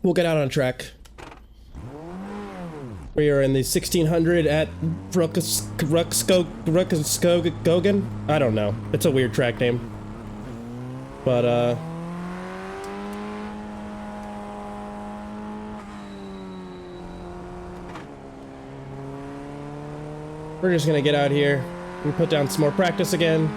we'll get out on track. We are in the 1600 at Rudskogen? I don't know. It's a weird track name. But, we're just gonna get out here and put down some more practice again.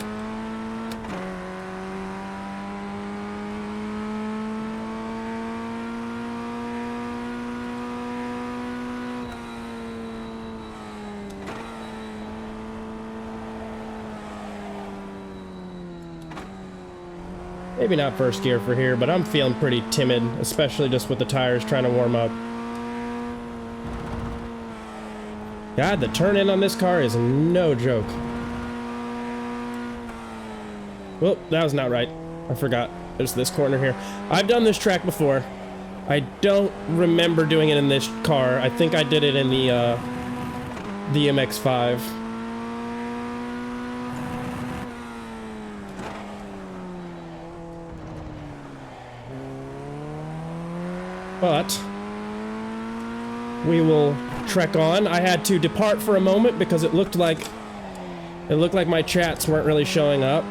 Maybe not first gear for here, but I'm feeling pretty timid, especially just with the tires trying to warm up. God, the turn in on this car is no joke. Well, that was not right. I forgot. There's this corner here. I've done this track before. I don't remember doing it in this car. I think I did it in the MX-5. But we will trek on. I had to depart for a moment because it looked like my chats weren't really showing up.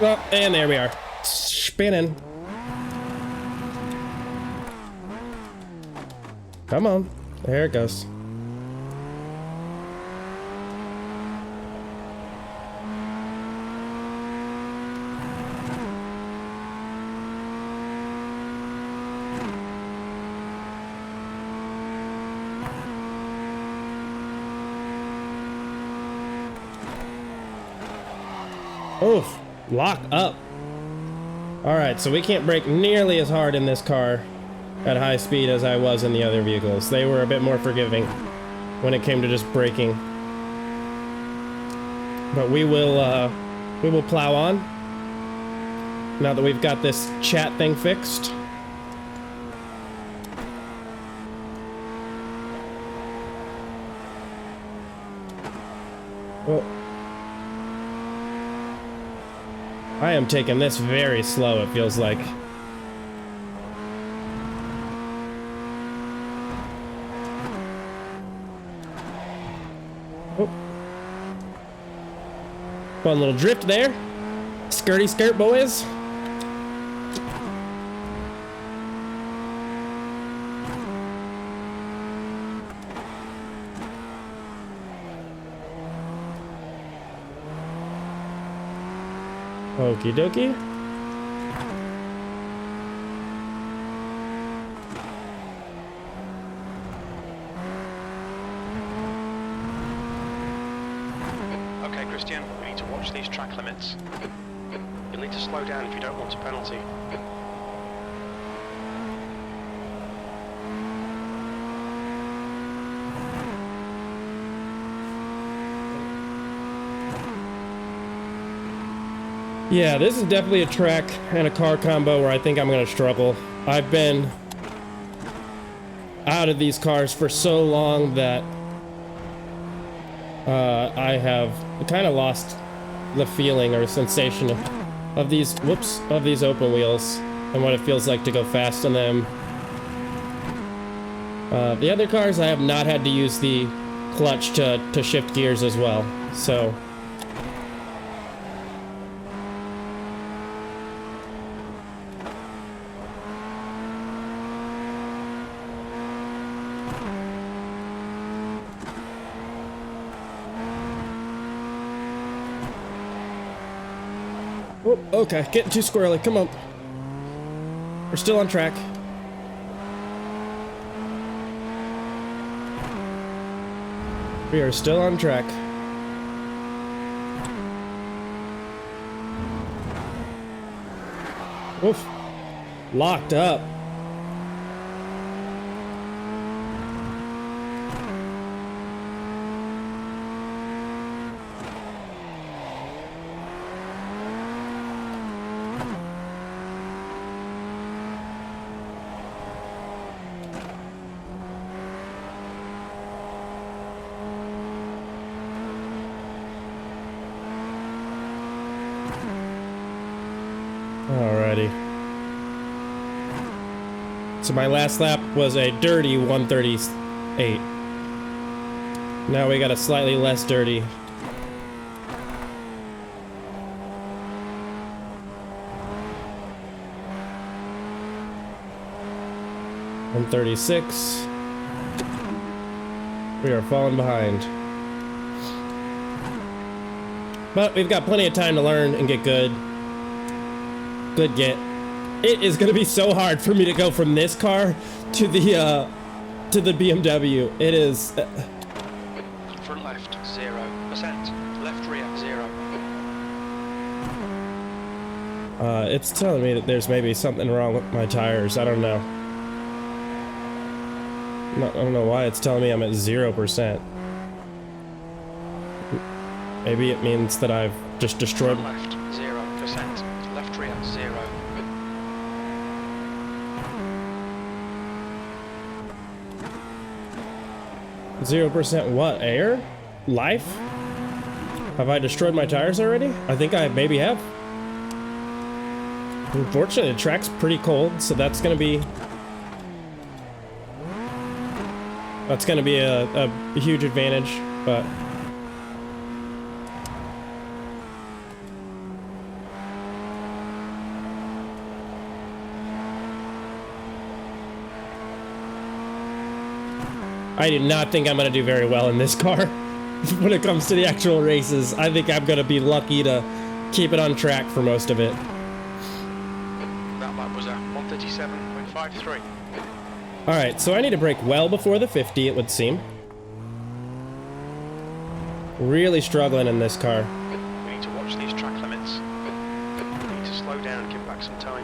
Well, and there we are. Spinning. Come on. There it goes. Oof, lock up. Alright, so we can't brake nearly as hard in this car at high speed as I was in the other vehicles. They were a bit more forgiving when it came to just braking. But we will plow on now that we've got this chat thing fixed. Oh. I am taking this very slow, it feels like. Oh. Fun little drift there. Skirty skirt, boys. Okie dokie. Okay, Christian, we need to watch these track limits. You'll need to slow down if you don't want a penalty. Yeah, this is definitely a track and a car combo where I think I'm gonna struggle. I've been out of these cars for so long that I have kind of lost the feeling or sensation of these open wheels and what it feels like to go fast on them. The other cars I have not had to use the clutch to shift gears as well, so oh, okay, getting too squirrely. Come on. We're still on track. We are still on track. Oof. Locked up. Alrighty. So my last lap was a dirty 138. Now we got a slightly less dirty. $136. We are falling behind. But we've got plenty of time to learn and get good. Good get. It is going to be so hard for me to go from this car to the BMW. It is. Front left, 0%. Left rear, 0. It's telling me that there's maybe something wrong with my tires. I don't know. I don't know why it's telling me I'm at 0%. Maybe it means that I've just destroyed. Front left, 0%. Left rear, 0. 0% what? Air? Life? Have I destroyed my tires already? I think I maybe have. Unfortunately, the track's pretty cold, so that's gonna be a huge advantage, but I do not think I'm going to do very well in this car when it comes to the actual races. I think I'm going to be lucky to keep it on track for most of it. That lap was a 137.53. Alright, so I need to brake well before the 50, it would seem. Really struggling in this car. We need to watch these track limits. We need to slow down and give back some time.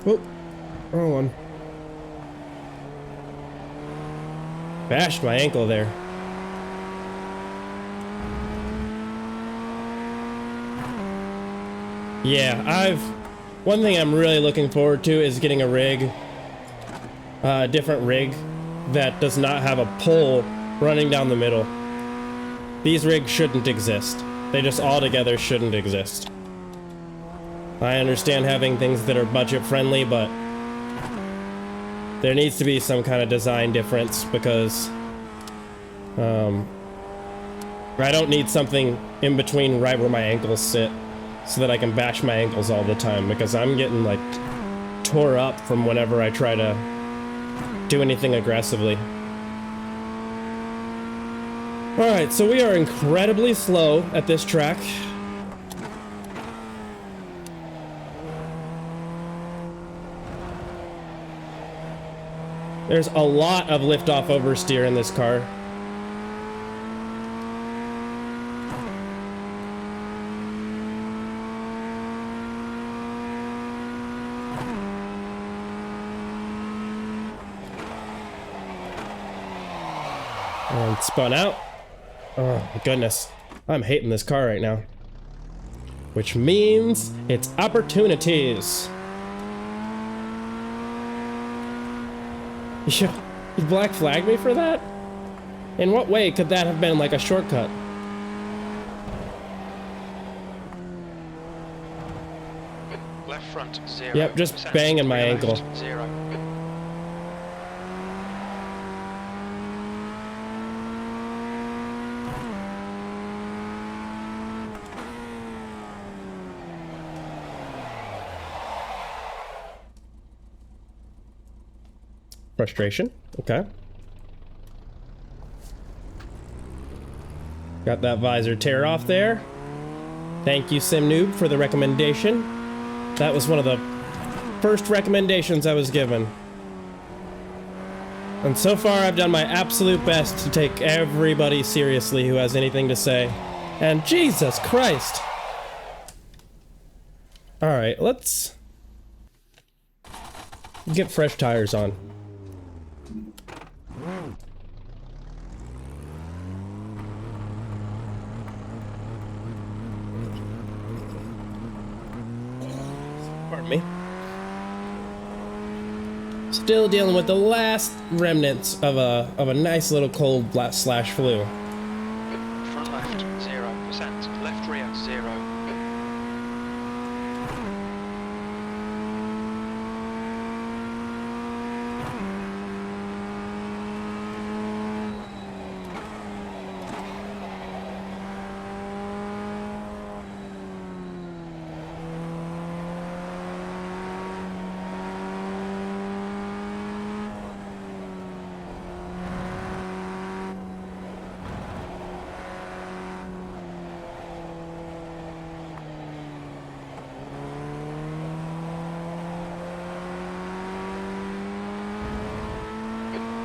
Oh, wrong one. Bashed my ankle there. Yeah, one thing I'm really looking forward to is getting a rig, a different rig that does not have a pole running down the middle. These rigs shouldn't exist. They just altogether shouldn't exist. I understand having things that are budget friendly, but there needs to be some kind of design difference because I don't need something in between right where my ankles sit so that I can bash my ankles all the time, because I'm getting like tore up from whenever I try to do anything aggressively. Alright, so we are incredibly slow at this track. There's a lot of lift-off oversteer in this car. And spun out. Oh my goodness. I'm hating this car right now. Which means it's opportunities. You black flagged me for that? In what way could that have been like a shortcut? Left front, 0. Yep, just banging my ankle. 0. Frustration. Okay. Got that visor tear off there. Thank you, SimNoob, for the recommendation. That was one of the first recommendations I was given. And so far, I've done my absolute best to take everybody seriously who has anything to say. And Jesus Christ! Alright, let's get fresh tires on. Pardon me. Still dealing with the last remnants of a nice little cold slash flu. Front left, 0%. Left rear, 0.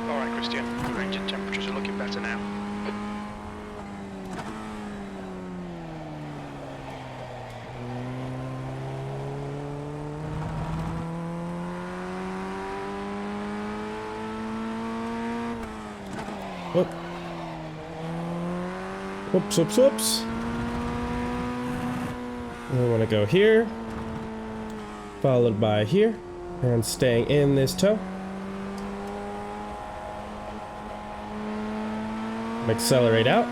Alright, Christian, your engine temperatures are looking better now. Whoop. Whoops, whoops, whoops. We want to go here, followed by here, and staying in this toe. Accelerate out.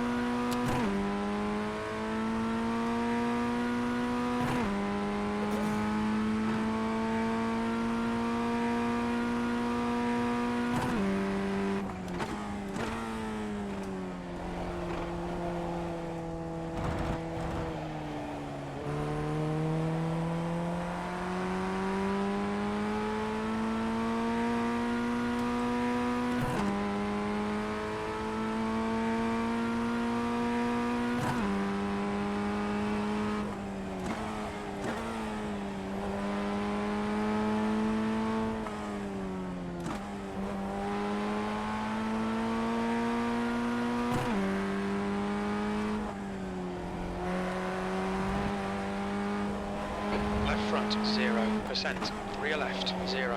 Left front, 0%. Rear left, 0.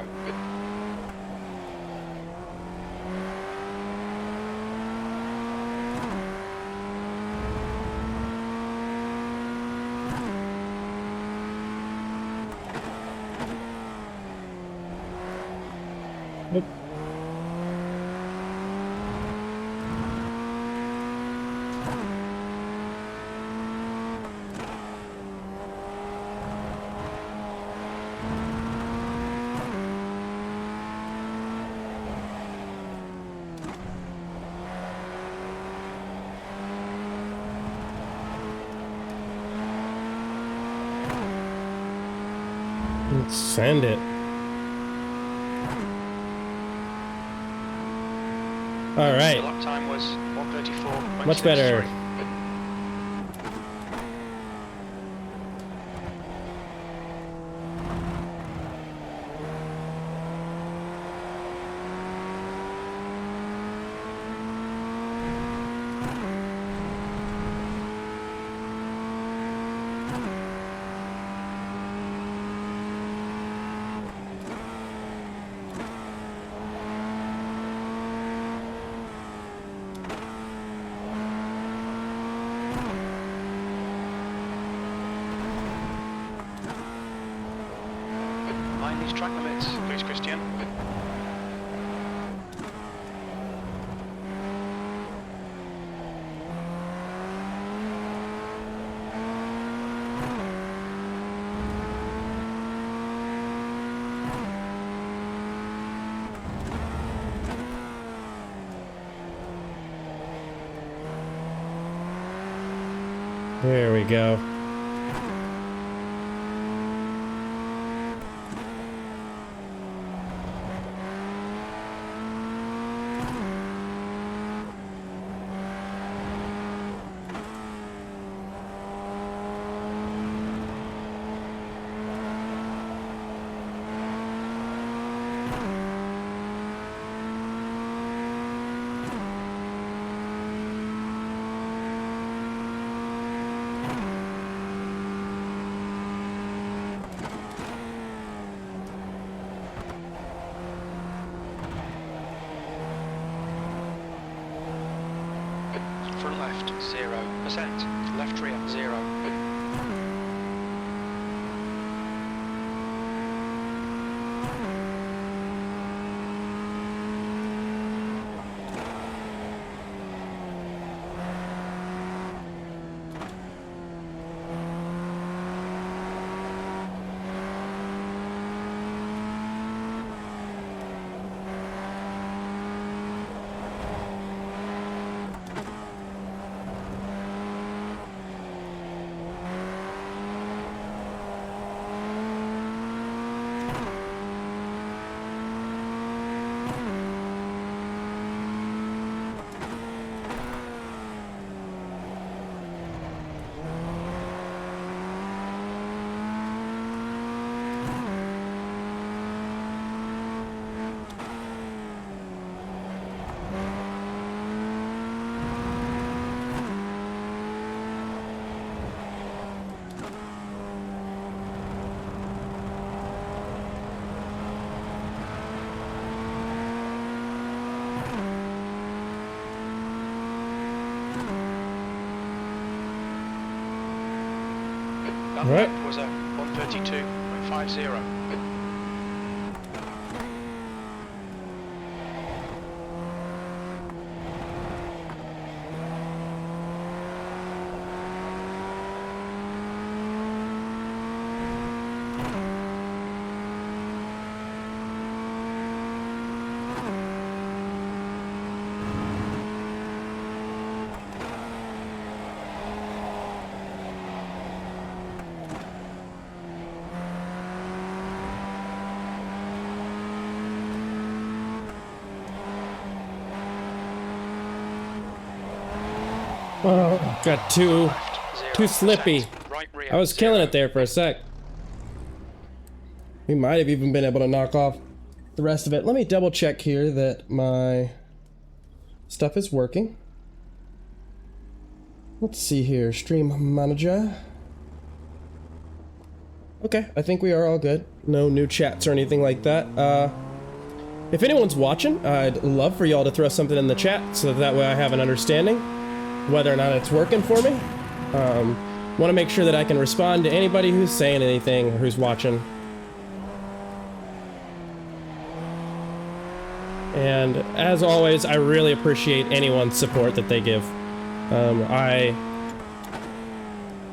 Whoop. Let's send it. All right. The lap time was 1:34.63. Much better. Mind these track limits, please, Christian. There we go. 0%. Left rear 0. That Right. lap was a 132.50. Oh, got too slippy. Right rear I was killing it there for a sec. We might have even been able to knock off the rest of it. Let me double check here that my stuff is working. Let's see here, stream manager. Okay, I think we are all good. No new chats or anything like that. If anyone's watching, I'd love for y'all to throw something in the chat so that way I have an understanding whether or not it's working for me. Want to make sure that I can respond to anybody who's saying anything or who's watching. And as always, I really appreciate anyone's support that they give. I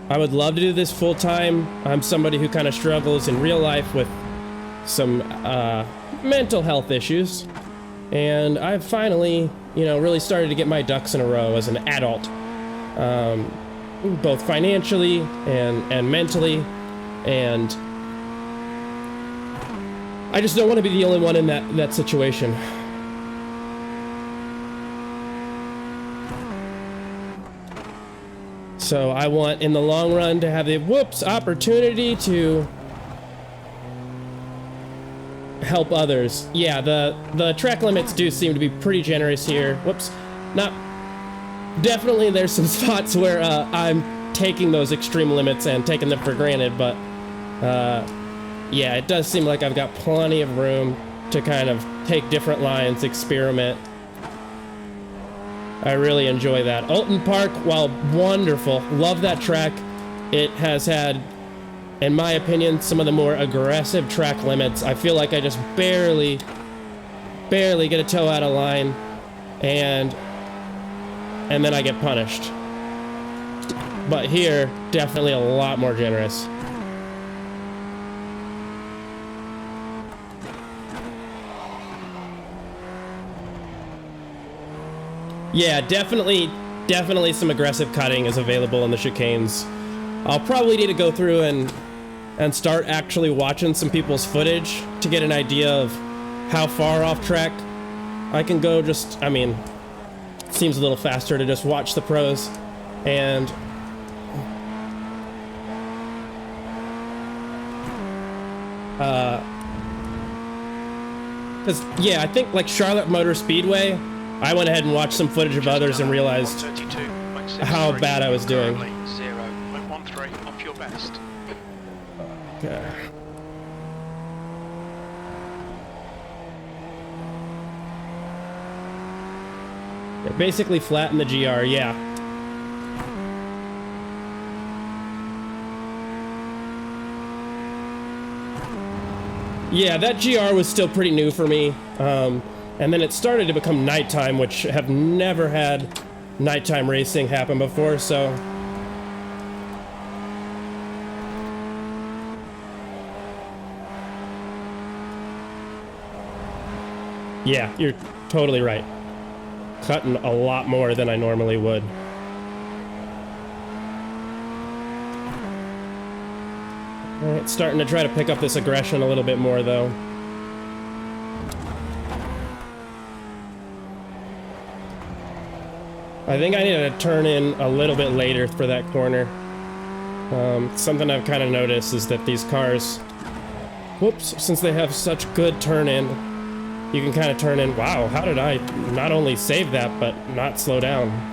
would love to do this full time. I'm somebody who kind of struggles in real life with some mental health issues, and I've finally, really started to get my ducks in a row as an adult, both financially and mentally, and I just don't want to be the only one in that situation. So I want, in the long run, to have the opportunity to help others. Yeah, the track limits do seem to be pretty generous here. Definitely there's some spots where I'm taking those extreme limits and taking them for granted, but yeah, it does seem like I've got plenty of room to kind of take different lines, experiment. I really enjoy that. Oulton Park, while wonderful, love that track. It has had, in my opinion, some of the more aggressive track limits. I feel like I just barely get a toe out of line, and then I get punished. But here, definitely a lot more generous. Yeah, definitely some aggressive cutting is available in the chicanes. I'll probably need to go through and start actually watching some people's footage to get an idea of how far off track I can go. Just, I mean, it seems a little faster to just watch the pros. And because, yeah, I think like Charlotte Motor Speedway, I went ahead and watched some footage of others and realized how bad I was doing. 0.13 off your best. Okay. Yeah, basically flatten the GR, yeah. Yeah, that GR was still pretty new for me. And then it started to become nighttime, which have never had nighttime racing happen before, so... Yeah, you're totally right. Cutting a lot more than I normally would. Alright, starting to try to pick up this aggression a little bit more, though. I think I need to turn in a little bit later for that corner. Something I've kind of noticed is that these cars, whoops, since they have such good turn-in, you can kind of turn in, wow, how did I not only save that, but not slow down?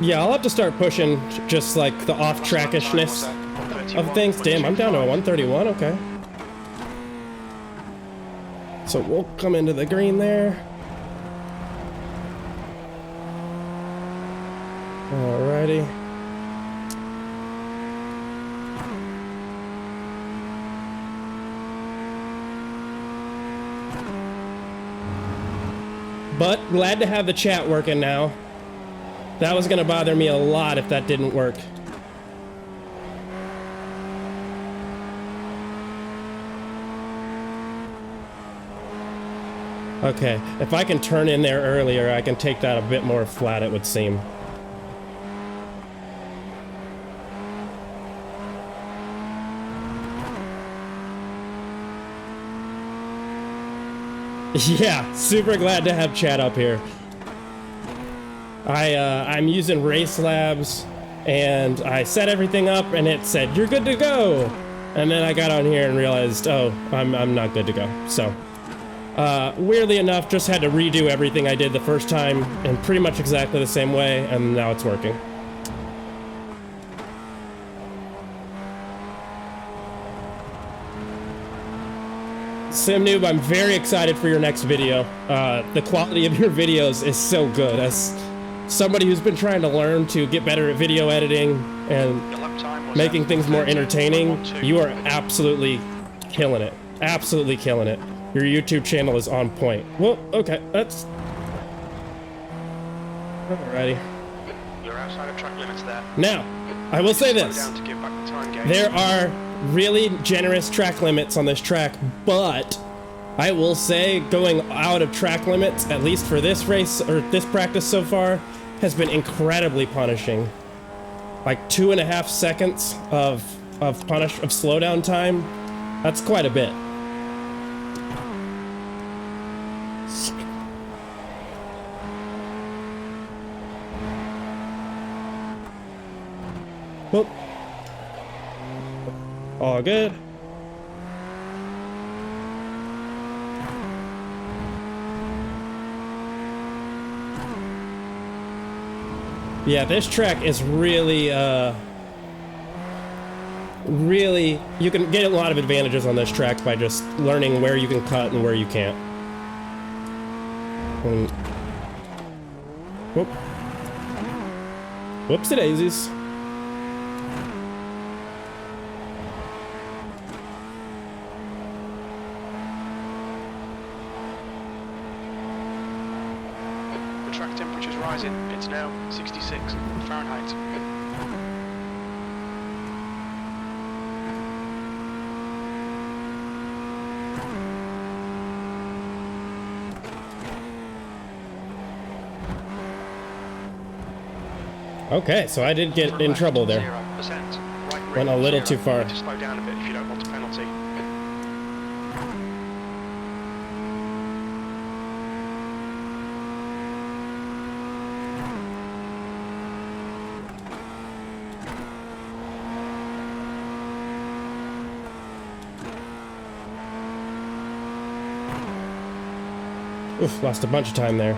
Yeah, I'll have to start pushing just like the off-trackishness of things. Damn, I'm down to a 131, okay. So we'll come into the green there. Alrighty. But glad to have the chat working now. That was gonna bother me a lot if that didn't work. Okay, if I can turn in there earlier, I can take that a bit more flat, it would seem. Yeah, super glad to have chat up here. I'm using Race Labs, and I set everything up, and it said, "You're good to go." And then I got on here and realized, oh, I'm not good to go. So, weirdly enough, just had to redo everything I did the first time in pretty much exactly the same way, and now it's working. Sim Noob, I'm very excited for your next video. The quality of your videos is so good. As somebody who's been trying to learn to get better at video editing and making things more entertaining, you are absolutely killing it. Absolutely killing it. Your YouTube channel is on point. Well, okay, that's... Alrighty. You're outside of track limits there. Now, I will say this. Down to give back the time gauge. There are really generous track limits on this track, but I will say going out of track limits, at least for this race or this practice so far, has been incredibly punishing. Like 2.5 seconds of slowdown time. That's quite a bit. Whoop. All good. Yeah, this track is really, really, you can get a lot of advantages on this track by just learning where you can cut and where you can't. And, whoop. Whoopsie daisies. The track temperature's rising. It's now 66 Fahrenheit. Okay, so I did get in trouble there. 0%. Went a little too far. To slow down a bit if you don't want a penalty. Oof, lost a bunch of time there.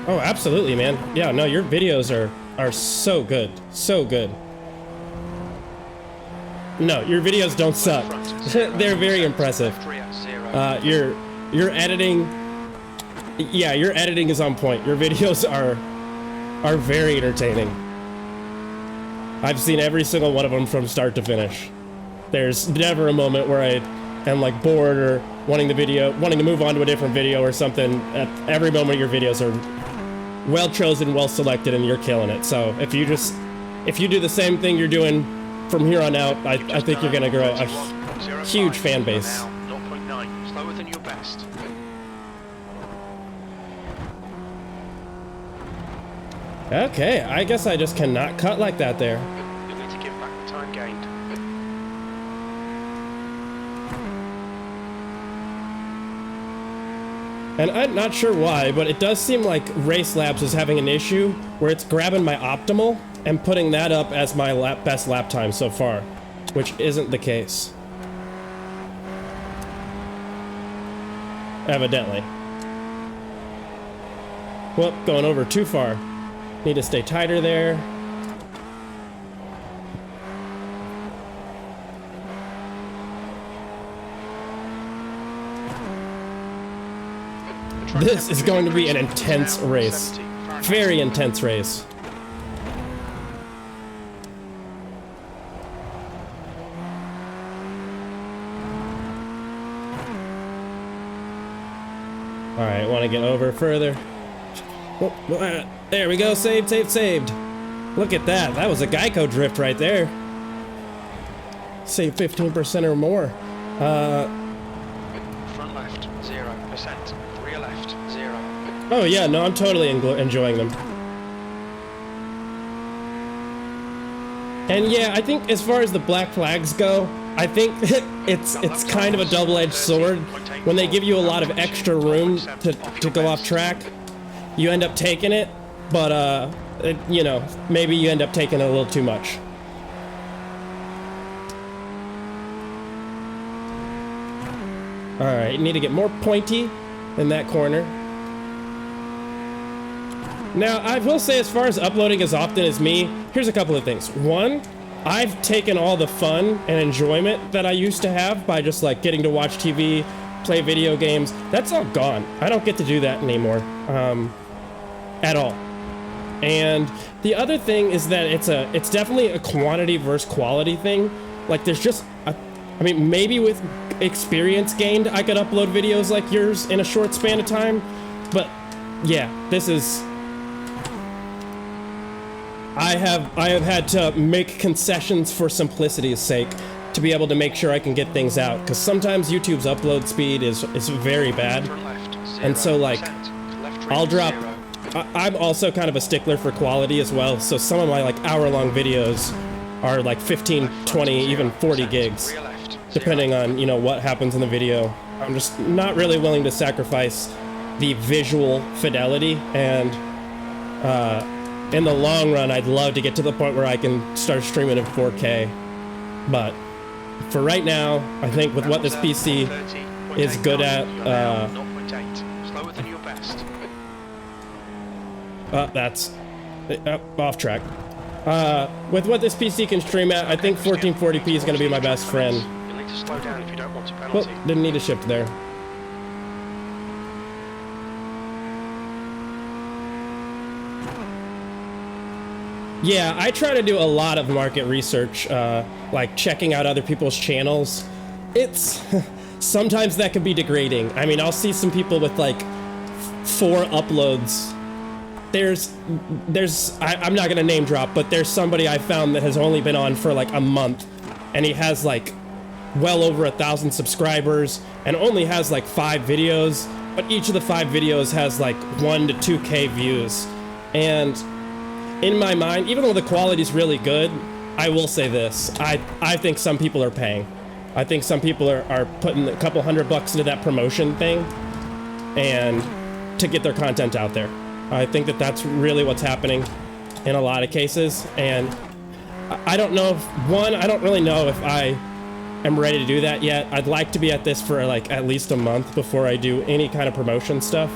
Oh, absolutely, man. Yeah, no, your videos are so good. So good. No, your videos don't suck. They're very impressive. Your editing, yeah, your editing is on point. Your videos are very entertaining. I've seen every single one of them from start to finish. There's never a moment where I am like bored or wanting to move on to a different video or something. At every moment, your videos are well chosen, well selected, and you're killing it. So if you do the same thing you're doing from here on out, I think you're gonna grow a huge fan base. 0.9, slower than your best. Okay, I guess I just cannot cut like that there. You'll need to give back the time gained. And I'm not sure why, but it does seem like Race Labs is having an issue where it's grabbing my optimal and putting that up as my best lap time so far, which isn't the case. Evidently. Whoop, going over too far. Need to stay tighter there. This is going to be an intense race. Very intense race. Alright, want to get over further. Oh, there we go, saved. Look at that, that was a Geico drift right there. Save 15% or more. Front left, 0%. Rear left, 0. Oh yeah, no, I'm totally enjoying them. And yeah, I think as far as the black flags go, I think it's kind of a double-edged sword. When they give you a lot of extra room to go off track, you end up taking it, but you know, maybe you end up taking it a little too much. Alright, need to get more pointy in that corner. Now, I will say, as far as uploading as often as me, here's a couple of things. One, I've taken all the fun and enjoyment that I used to have by just like getting to watch TV, play video games. That's all gone. I don't get to do that anymore, at all. And the other thing is that it's definitely a quantity versus quality thing. Like there's just, I mean, maybe with experience gained, I could upload videos like yours in a short span of time. But yeah, this is, I have had to make concessions for simplicity's sake to be able to make sure I can get things out, because sometimes YouTube's upload speed is very bad. And so like, I'll drop, I'm also kind of a stickler for quality as well, so some of my like hour-long videos are like 15, 20, even 40 gigs, depending on, you know, what happens in the video. I'm just not really willing to sacrifice the visual fidelity, and in the long run, I'd love to get to the point where I can start streaming in 4K. But for right now, I think with what this PC is good at, slower than your best. That's off track. With what this PC can stream at, I think 1440p is going to be my best friend. You'll need to slow down if you don't want a penalty. Well, didn't need a shift there. Yeah, I try to do a lot of market research, like checking out other people's channels. It's sometimes that can be degrading. I mean, I'll see some people with like 4 uploads. I'm not gonna name drop, but there's somebody I found that has only been on for like a month, and he has like well over 1,000 subscribers and only has like 5 videos, but each of the 5 videos has like 1 to 2K views. And in my mind, even though the quality's really good, I will say this. I think some people are paying. I think some people are putting a couple $100 into that promotion thing and to get their content out there. I think that that's really what's happening in a lot of cases. And I don't know if, one, I don't really know if I am ready to do that yet. I'd like to be at this for like at least a month before I do any kind of promotion stuff.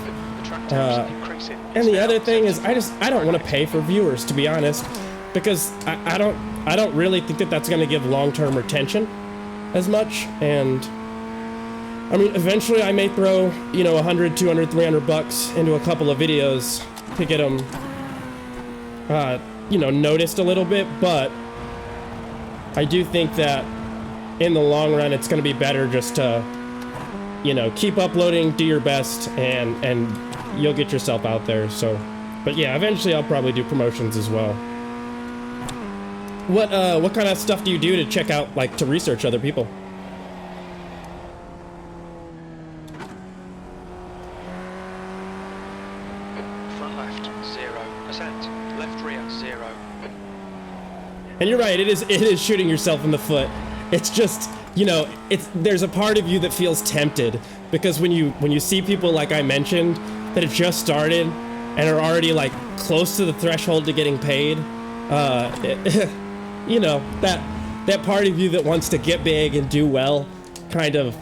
And the other thing is I don't want to pay for viewers, to be honest, because I don't really think that that's going to give long-term retention as much. And I mean, eventually I may throw, you know, 100, 200, 300 bucks into a couple of videos to get them, you know, noticed a little bit. But I do think that in the long run, it's going to be better just to, you know, keep uploading, do your best, and you'll get yourself out there. So, but yeah, eventually I'll probably do promotions as well. What kind of stuff do you do to check out, like, to research other people? Front left, 0%. Left rear, 0. And you're right, it is shooting yourself in the foot. It's just, you know, there's a part of you that feels tempted, because when you see people like I mentioned that have just started and are already like close to the threshold to getting paid, you know, that part of you that wants to get big and do well, kind of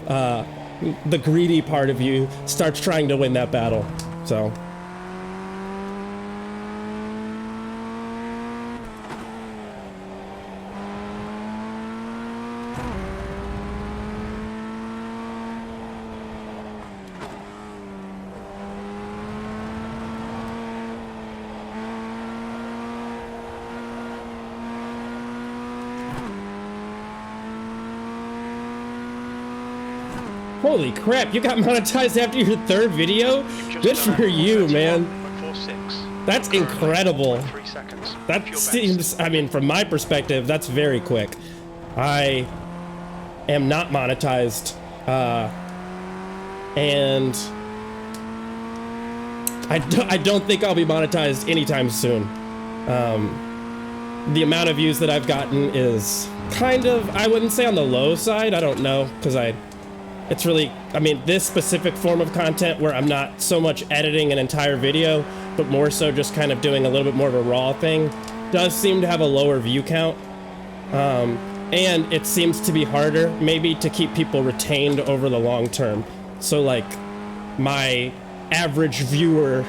the greedy part of you starts trying to win that battle. So holy crap, you got monetized after your third video? Good for you, man. That's incredible. That seems, I mean, from my perspective, that's very quick. I am not monetized, and I don't think I'll be monetized anytime soon. The amount of views that I've gotten is kind of, I wouldn't say on the low side, I don't know, because it's really, I mean, this specific form of content where I'm not so much editing an entire video, but more so just kind of doing a little bit more of a raw thing, does seem to have a lower view count. And it seems to be harder, maybe, to keep people retained over the long term. So like, my average view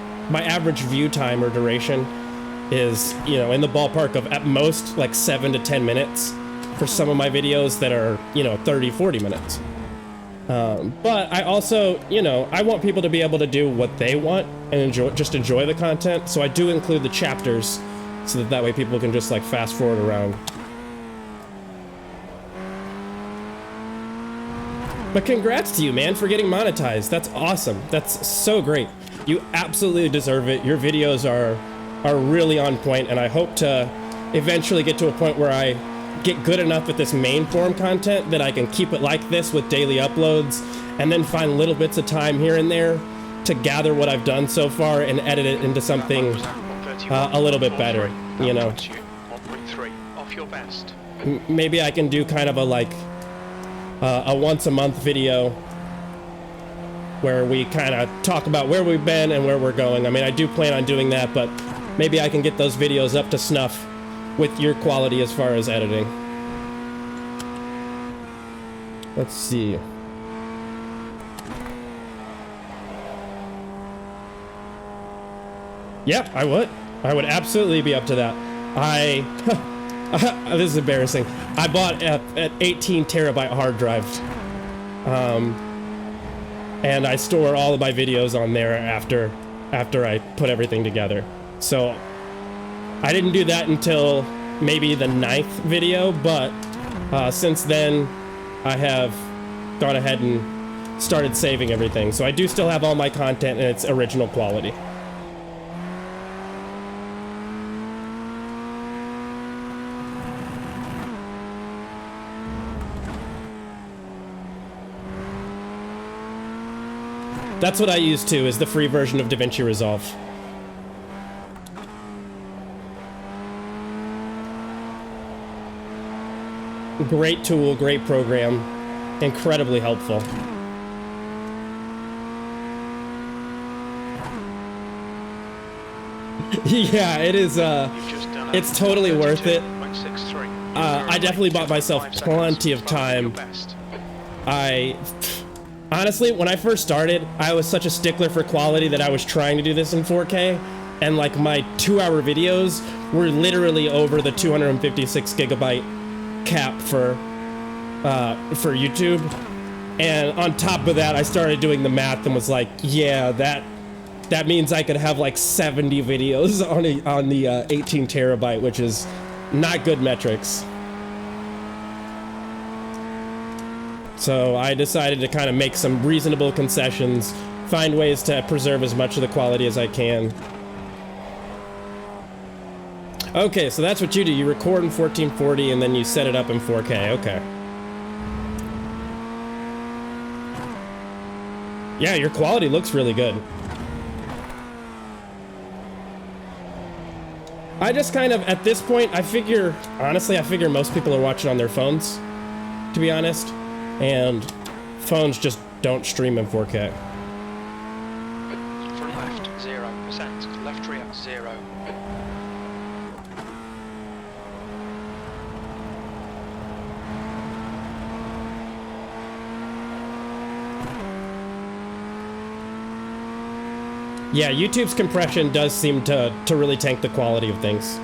time or duration is, you know, in the ballpark of at most like 7 to 10 minutes for some of my videos that are, you know, 30, 40 minutes. But I also, you know, I want people to be able to do what they want and enjoy the content. So I do include the chapters so that way people can just like fast forward around. But congrats to you, man, for getting monetized. That's awesome. That's so great. You absolutely deserve it. Your videos are really on point, and I hope to eventually get to a point where I get good enough at this main form content that I can keep it like this with daily uploads, and then find little bits of time here and there to gather what I've done so far and edit it into something a little bit better, you know. Maybe I can do kind of a like a once a month video where we kind of talk about where we've been and where we're going. I mean, I do plan on doing that, but maybe I can get those videos up to snuff with your quality as far as editing. Let's see. Yeah, I would. I would absolutely be up to that. This is embarrassing. I bought an 18 terabyte hard drive. And I store all of my videos on there after I put everything together. So I didn't do that until maybe the 9th video, but since then I have gone ahead and started saving everything. So I do still have all my content in its original quality. That's what I use too, is the free version of DaVinci Resolve. Great tool, great program, incredibly helpful. Yeah, it is, it's totally worth it. I definitely bought myself plenty of time. Honestly, when I first started, I was such a stickler for quality that I was trying to do this in 4K, and like my 2-hour videos were literally over the 256 gigabyte cap for YouTube. And on top of that, I started doing the math and was like, yeah, that means I could have like 70 videos on the 18 terabyte, which is not good metrics. So I decided to kind of make some reasonable concessions, find ways to preserve as much of the quality as I can. Okay, so that's what you do. You record in 1440 and then you set it up in 4K. Okay. Yeah, your quality looks really good. I just kind of, at this point, honestly, I figure most people are watching on their phones, to be honest. And phones just don't stream in 4K. Front left, 0%. Left rear, 0. Yeah, YouTube's compression does seem to really tank the quality of things. The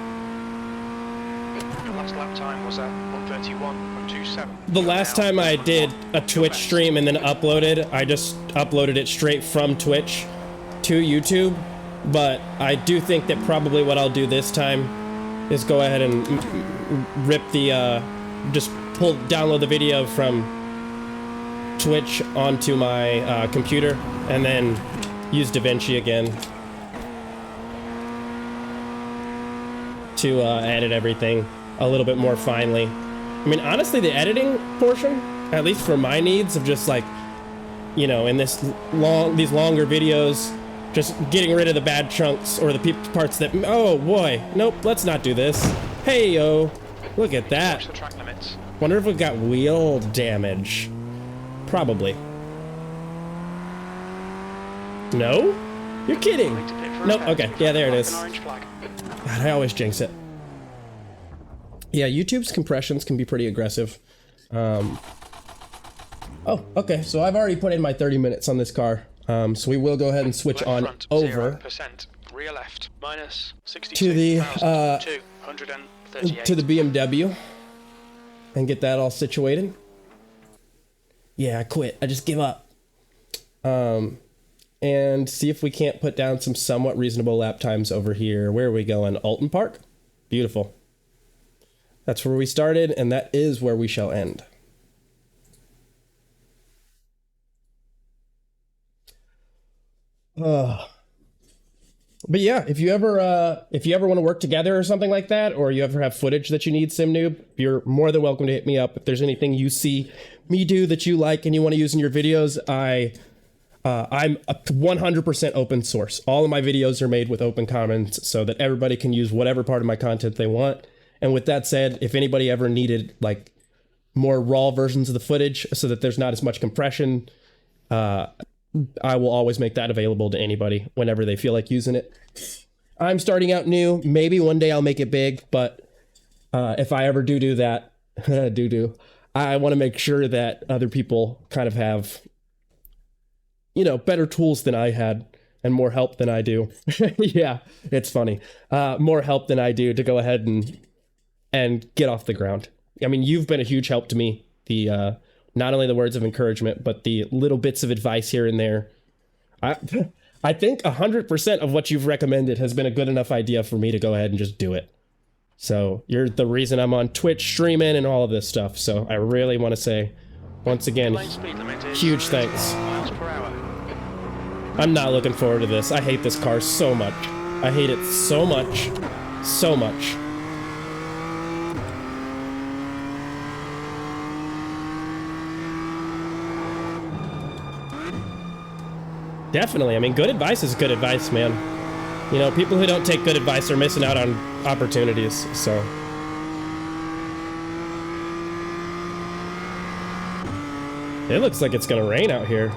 last lap time was at 1:31.27. The last time I did a Twitch stream and then uploaded, I just uploaded it straight from Twitch to YouTube. But I do think that probably what I'll do this time is go ahead and rip the, download the video from Twitch onto my computer and then use DaVinci again to edit everything a little bit more finely. I mean, honestly, the editing portion, at least for my needs of just like, you know, in these longer videos, just getting rid of the bad chunks or the parts that, oh boy, nope, let's not do this. Hey yo, look at that. Watch the track limits. Wonder if we've got wheel damage. Probably. No? You're kidding. Nope, okay, yeah, there it is. God, I always jinx it. Yeah, YouTube's compressions can be pretty aggressive. Oh, okay, so I've already put in my 30 minutes on this car. So we will go ahead and switch left on front, over 0%. Rear left, minus 62, to the 238. to the BMW and get that all situated. Yeah, I quit. I just give up. And see if we can't put down some somewhat reasonable lap times over here. Where are we going? Oulton Park? Beautiful. That's where we started, and that is where we shall end. But yeah, if you ever want to work together or something like that, or you ever have footage that you need, SimNoob, you're more than welcome to hit me up. If there's anything you see me do that you like and you want to use in your videos, I'm a 100% open source. All of my videos are made with open commons so that everybody can use whatever part of my content they want. And with that said, if anybody ever needed like more raw versions of the footage so that there's not as much compression, I will always make that available to anybody whenever they feel like using it. I'm starting out new. Maybe one day I'll make it big, but if I ever do that, I want to make sure that other people kind of have, you know, better tools than I had and more help than I do. Yeah, it's funny. More help than I do to go ahead and get off the ground. I mean, you've been a huge help to me. The not only the words of encouragement, but the little bits of advice here and there. I think 100% of what you've recommended has been a good enough idea for me to go ahead and just do it. So you're the reason I'm on Twitch streaming and all of this stuff. So I really want to say, once again, huge thanks. I'm not looking forward to this. I hate this car so much. I hate it so much. So much. Definitely. I mean, good advice is good advice, man. You know, people who don't take good advice are missing out on opportunities, so. It looks like it's gonna rain out here.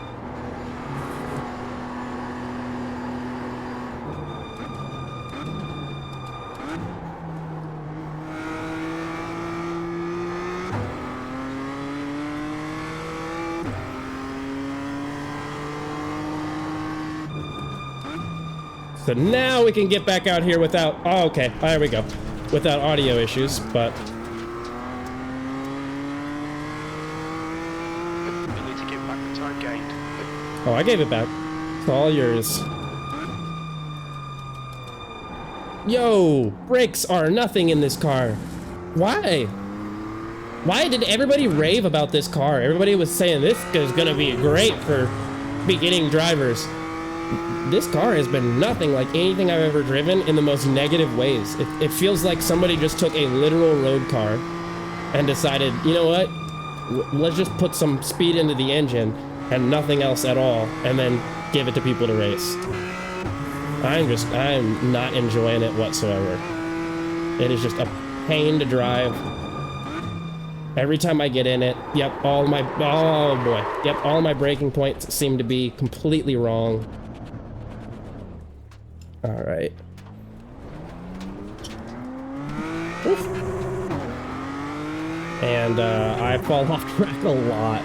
So now we can get back out here without, oh, okay, there we go. Without audio issues, but. You need to give back the time gained. Oh, I gave it back. It's all yours. Yo, brakes are nothing in this car. Why? Why did everybody rave about this car? Everybody was saying this is gonna be great for beginning drivers. This car has been nothing like anything I've ever driven in the most negative ways. It feels like somebody just took a literal road car and decided, you know what? Let's just put some speed into the engine and nothing else at all, and then give it to people to race. I'm not enjoying it whatsoever. It is just a pain to drive. Every time I get in it, yep, all my braking points seem to be completely wrong. All right. Oof. And I fall off track a lot.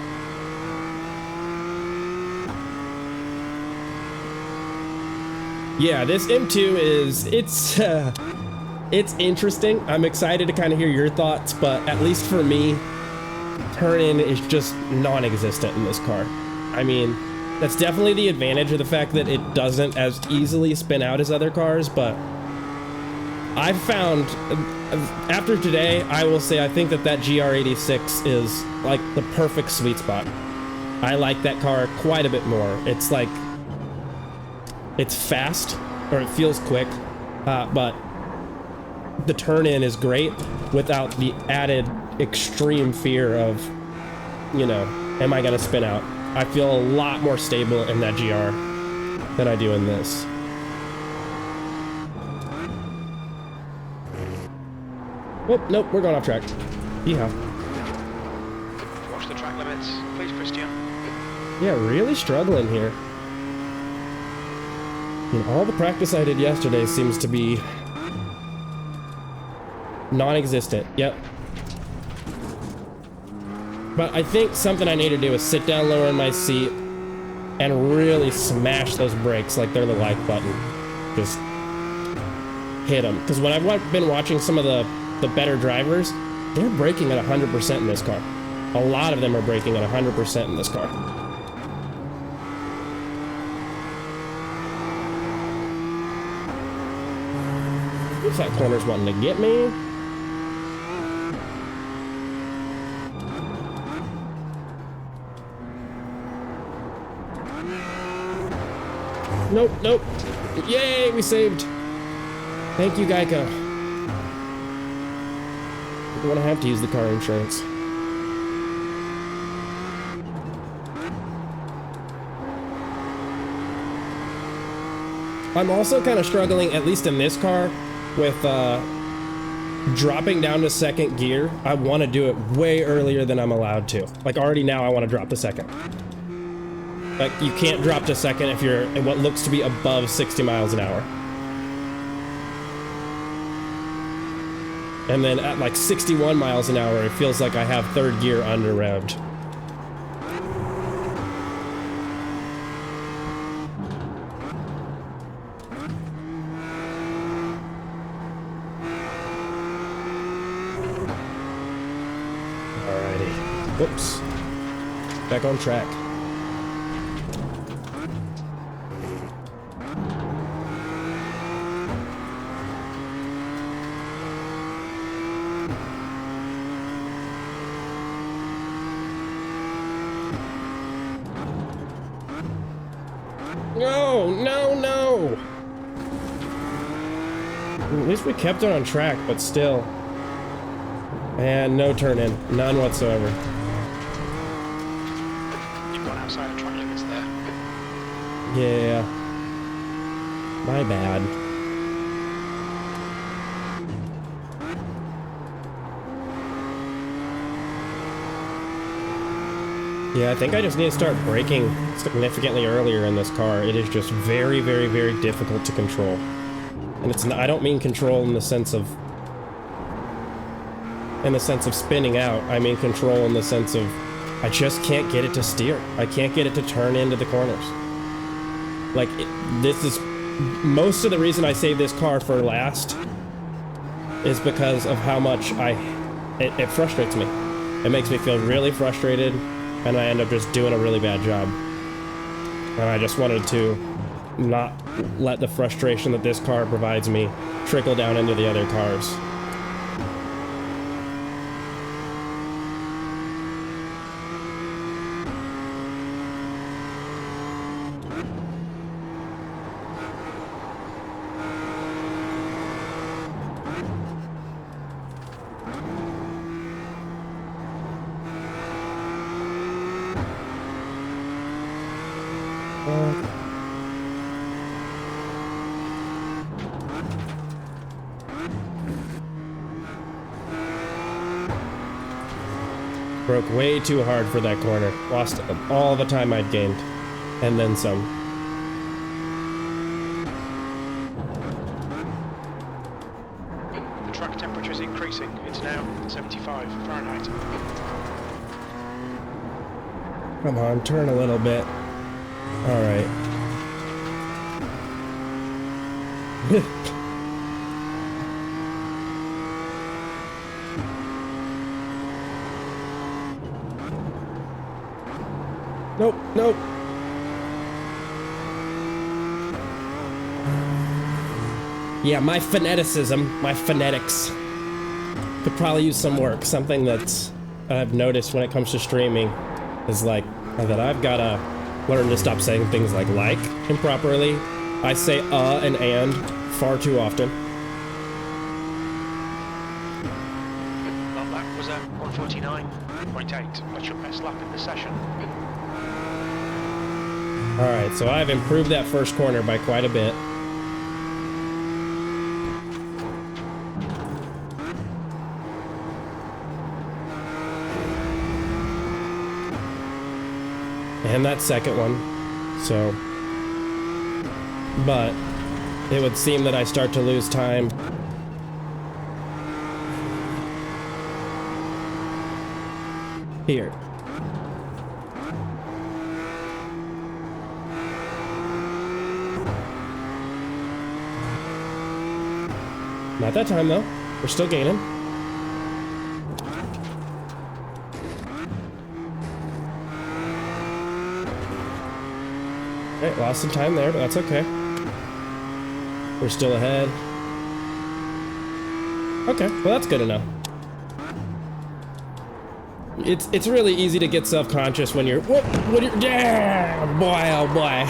Yeah, this M2 is, it's interesting. I'm excited to kind of hear your thoughts, but at least for me, turn-in is just non-existent in this car. I mean, that's definitely the advantage of the fact that it doesn't as easily spin out as other cars, but I've found, after today, I will say I think that GR86 is like the perfect sweet spot. I like that car quite a bit more. It's like, it's fast, or it feels quick, but the turn-in is great without the added extreme fear of, you know, am I gonna spin out? I feel a lot more stable in that GR than I do in this. Oh, nope, we're going off track. Yeehaw. Watch the track limits, please, Christian. Yeah, really struggling here. You know, all the practice I did yesterday seems to be non-existent. Yep. But I think something I need to do is sit down lower in my seat and really smash those brakes like they're the like button. Just hit them. Because when I've been watching some of the better drivers, they're braking at 100% in this car. A lot of them are braking at 100% in this car. If that corner's wanting to get me. Nope, nope. Yay, we saved. Thank you, Geico. I don't want to have to use the car insurance. I'm also kind of struggling, at least in this car, with dropping down to second gear. I want to do it way earlier than I'm allowed to. Like already now I want to drop to second. Like you can't drop to second if you're in what looks to be above 60 miles an hour. And then at like 61 miles an hour, it feels like I have third gear under revved. Whoops. Back on track. No, no, no! At least we kept it on track, but still. And no turn in. None whatsoever. Outside of track limits there. Yeah. My bad. Yeah, I think I just need to start braking significantly earlier in this car. It is just very, very, very difficult to control. And it's not, I don't mean control in the sense of spinning out. I mean control in the sense of I just can't get it to steer. I can't get it to turn into the corners. Like, this is most of the reason I save this car for last is because of how much it frustrates me. It makes me feel really frustrated, and I end up just doing a really bad job. And I just wanted to not let the frustration that this car provides me trickle down into the other cars. Broke way too hard for that corner. Lost all the time I'd gained. And then some. The track temperature is increasing. It's now 75 Fahrenheit. Come on, turn a little bit. Alright. Nope, nope. Yeah, my phoneticism, my phonetics could probably use some work. Something that I've noticed when it comes to streaming is like that I've gotta learn to stop saying things like improperly. I say and far too often. Well, that was at 149.8. What's your best lap in the session? Alright, so I've improved that first corner by quite a bit. And that second one. So, but it would seem that I start to lose time here. Not that time though. We're still gaining. Okay, lost some time there, but that's okay. We're still ahead. Okay, well that's good enough. It's really easy to get self-conscious when you're yeah, boy oh boy.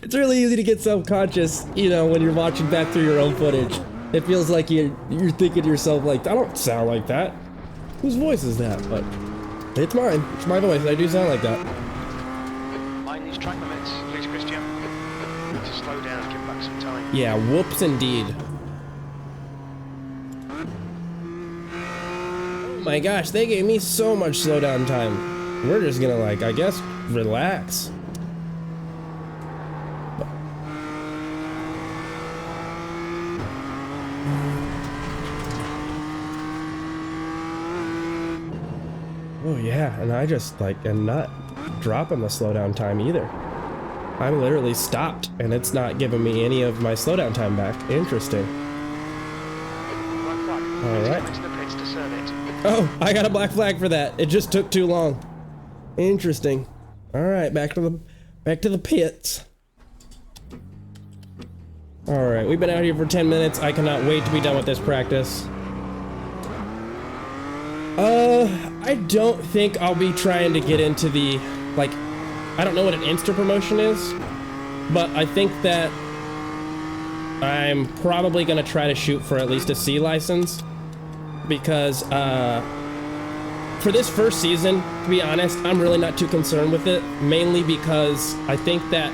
It's really easy to get self-conscious, you know, when you're watching back through your own footage. It feels like you're thinking to yourself like, I don't sound like that. Whose voice is that? But it's mine. It's my voice. I do sound like that. Mind these track limits, please, Christian. You need to slow down, give back some time. Yeah, whoops indeed. Oh my gosh, they gave me so much slowdown time. We're just gonna, like, I guess, relax. Oh yeah, and I just like am not dropping the slowdown time either. I'm literally stopped and it's not giving me any of my slowdown time back. Interesting. Alright. Oh, I got a black flag for that. It just took too long. Interesting. Alright, back to the pits. Alright, we've been out here for 10 minutes. I cannot wait to be done with this practice. I don't think I'll be trying to get into the, like, I don't know what an Insta promotion is, but I think that I'm probably gonna try to shoot for at least a C license, because, for this first season, to be honest, I'm really not too concerned with it, mainly because I think that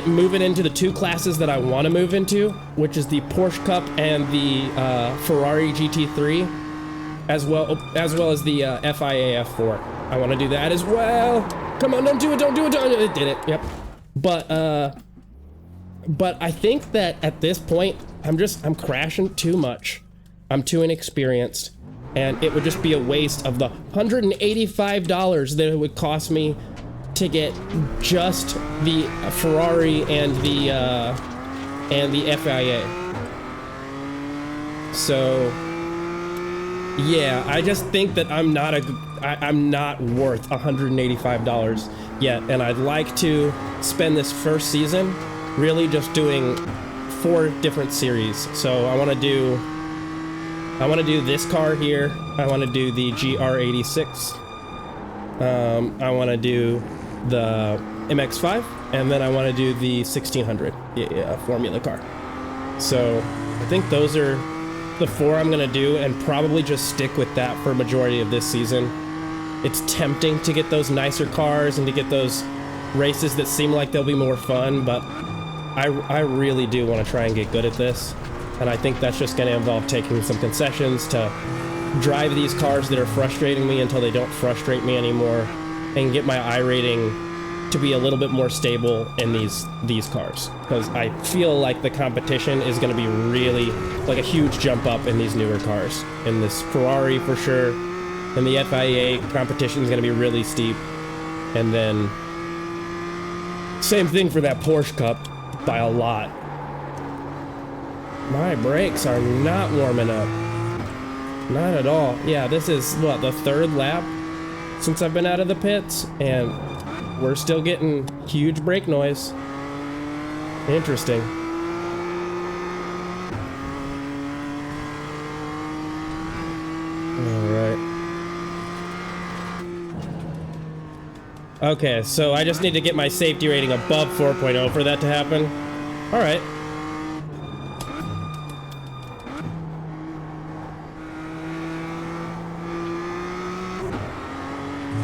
moving into the two classes that I want to move into, which is the Porsche Cup and the Ferrari GT3, as well as the FIA F4. I want to do that as well. Come on, don't do it, don't do it, don't do it. It did it, yep. But I think that at this point, I'm crashing too much. I'm too inexperienced, and it would just be a waste of the $185 that it would cost me to get just the Ferrari and the FIA. So yeah, I just think that I'm not worth $185 yet, and I'd like to spend this first season really just doing 4 different series. So I want to do this car here. I want to do the GR86. I want to do the MX-5, and then I want to do the 1600 Formula car. So I think those are the 4 I'm going to do, and probably just stick with that for a majority of this season. It's tempting to get those nicer cars and to get those races that seem like they'll be more fun, but I really do want to try and get good at this, and I think that's just going to involve taking some concessions to drive these cars that are frustrating me until they don't frustrate me anymore, and get my iRating to be a little bit more stable in these cars, because I feel like the competition is going to be really like a huge jump up in these newer cars. In this Ferrari for sure, and the FIA competition is going to be really steep, and then same thing for that Porsche Cup by a lot. My brakes are not warming up. Not at all. Yeah, this is, what, the 3rd lap since I've been out of the pits, and we're still getting huge brake noise. Interesting. Alright. Okay, so I just need to get my safety rating above 4.0 for that to happen. Alright.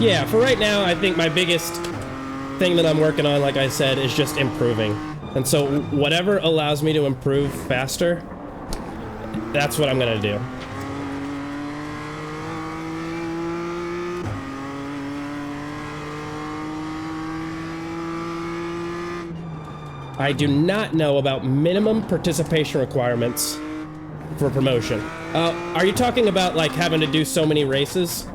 Yeah, for right now, I think my biggest thing that I'm working on, like I said, is just improving. And so whatever allows me to improve faster, that's what I'm gonna do. I do not know about minimum participation requirements for promotion. Are you talking about like having to do so many races?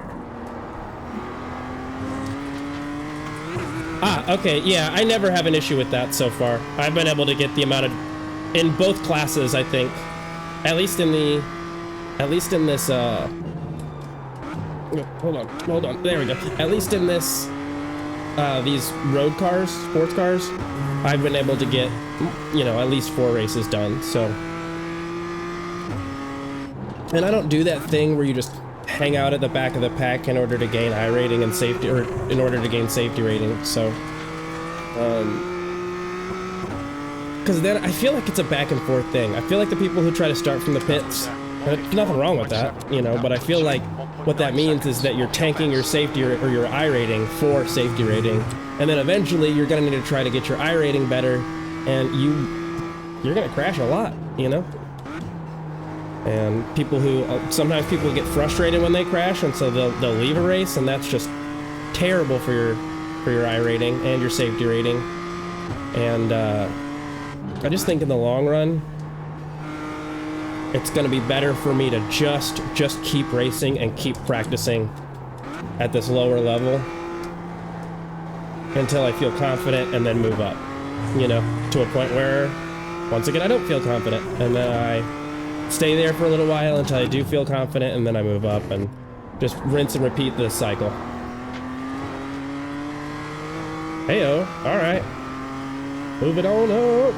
Ah, okay, yeah, I never have an issue with that so far. I've been able to get the amount of, in both classes, I think, at least in this, hold on, there we go. At least in this, these road cars, sports cars, I've been able to get, you know, at least 4 races done, so. And I don't do that thing where you just hang out at the back of the pack in order to gain iRating and safety, or in order to gain safety rating, so because then I feel like it's a back and forth thing. I feel like the people who try to start from the pits, there's nothing wrong with that, you know, but I feel like what that means is that you're tanking your safety or your iRating for safety rating, and then eventually you're gonna need to try to get your iRating better, and you're gonna crash a lot, you know. And people who, sometimes people get frustrated when they crash, and so they'll leave a race, and that's just terrible for your iRating and your safety rating. And I just think in the long run, it's gonna be better for me to just keep racing and keep practicing at this lower level until I feel confident, and then move up, you know, to a point where, once again, I don't feel confident, and then I stay there for a little while until I do feel confident, and then I move up, and just rinse and repeat this cycle. Heyo, alright. Move it on up.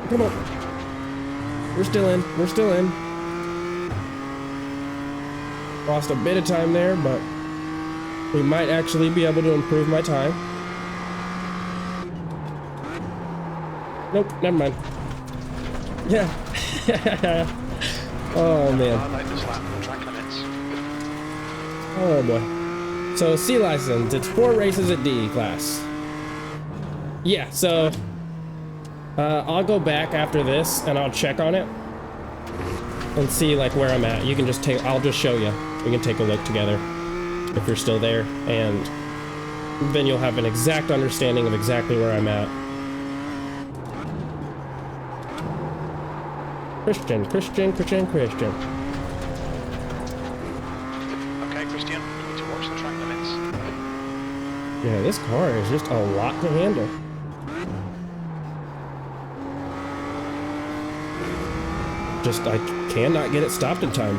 Come on. We're still in. We're still in. Lost a bit of time there, but we might actually be able to improve my time. Nope, never mind. Yeah. Oh, man. Oh, boy. So, C license. It's 4 races at D class. Yeah, so I'll go back after this, and I'll check on it and see like where I'm at. You can just I'll just show you. We can take a look together if you're still there, and then you'll have an exact understanding of exactly where I'm at. Christian. Okay, Christian, you need to watch the track limits. Yeah, this car is just a lot to handle. I cannot get it stopped in time.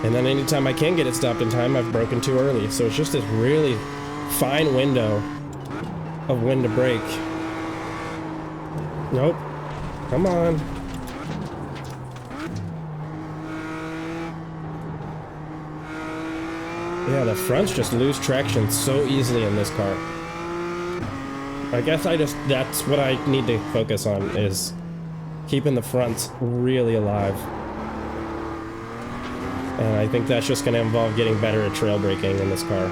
And then anytime I can get it stopped in time, I've broken too early. So it's just this really fine window of when to brake. Nope. Come on. Yeah, the fronts just lose traction so easily in this car. I guess that's what I need to focus on, is keeping the fronts really alive. And I think that's just going to involve getting better at trail braking in this car.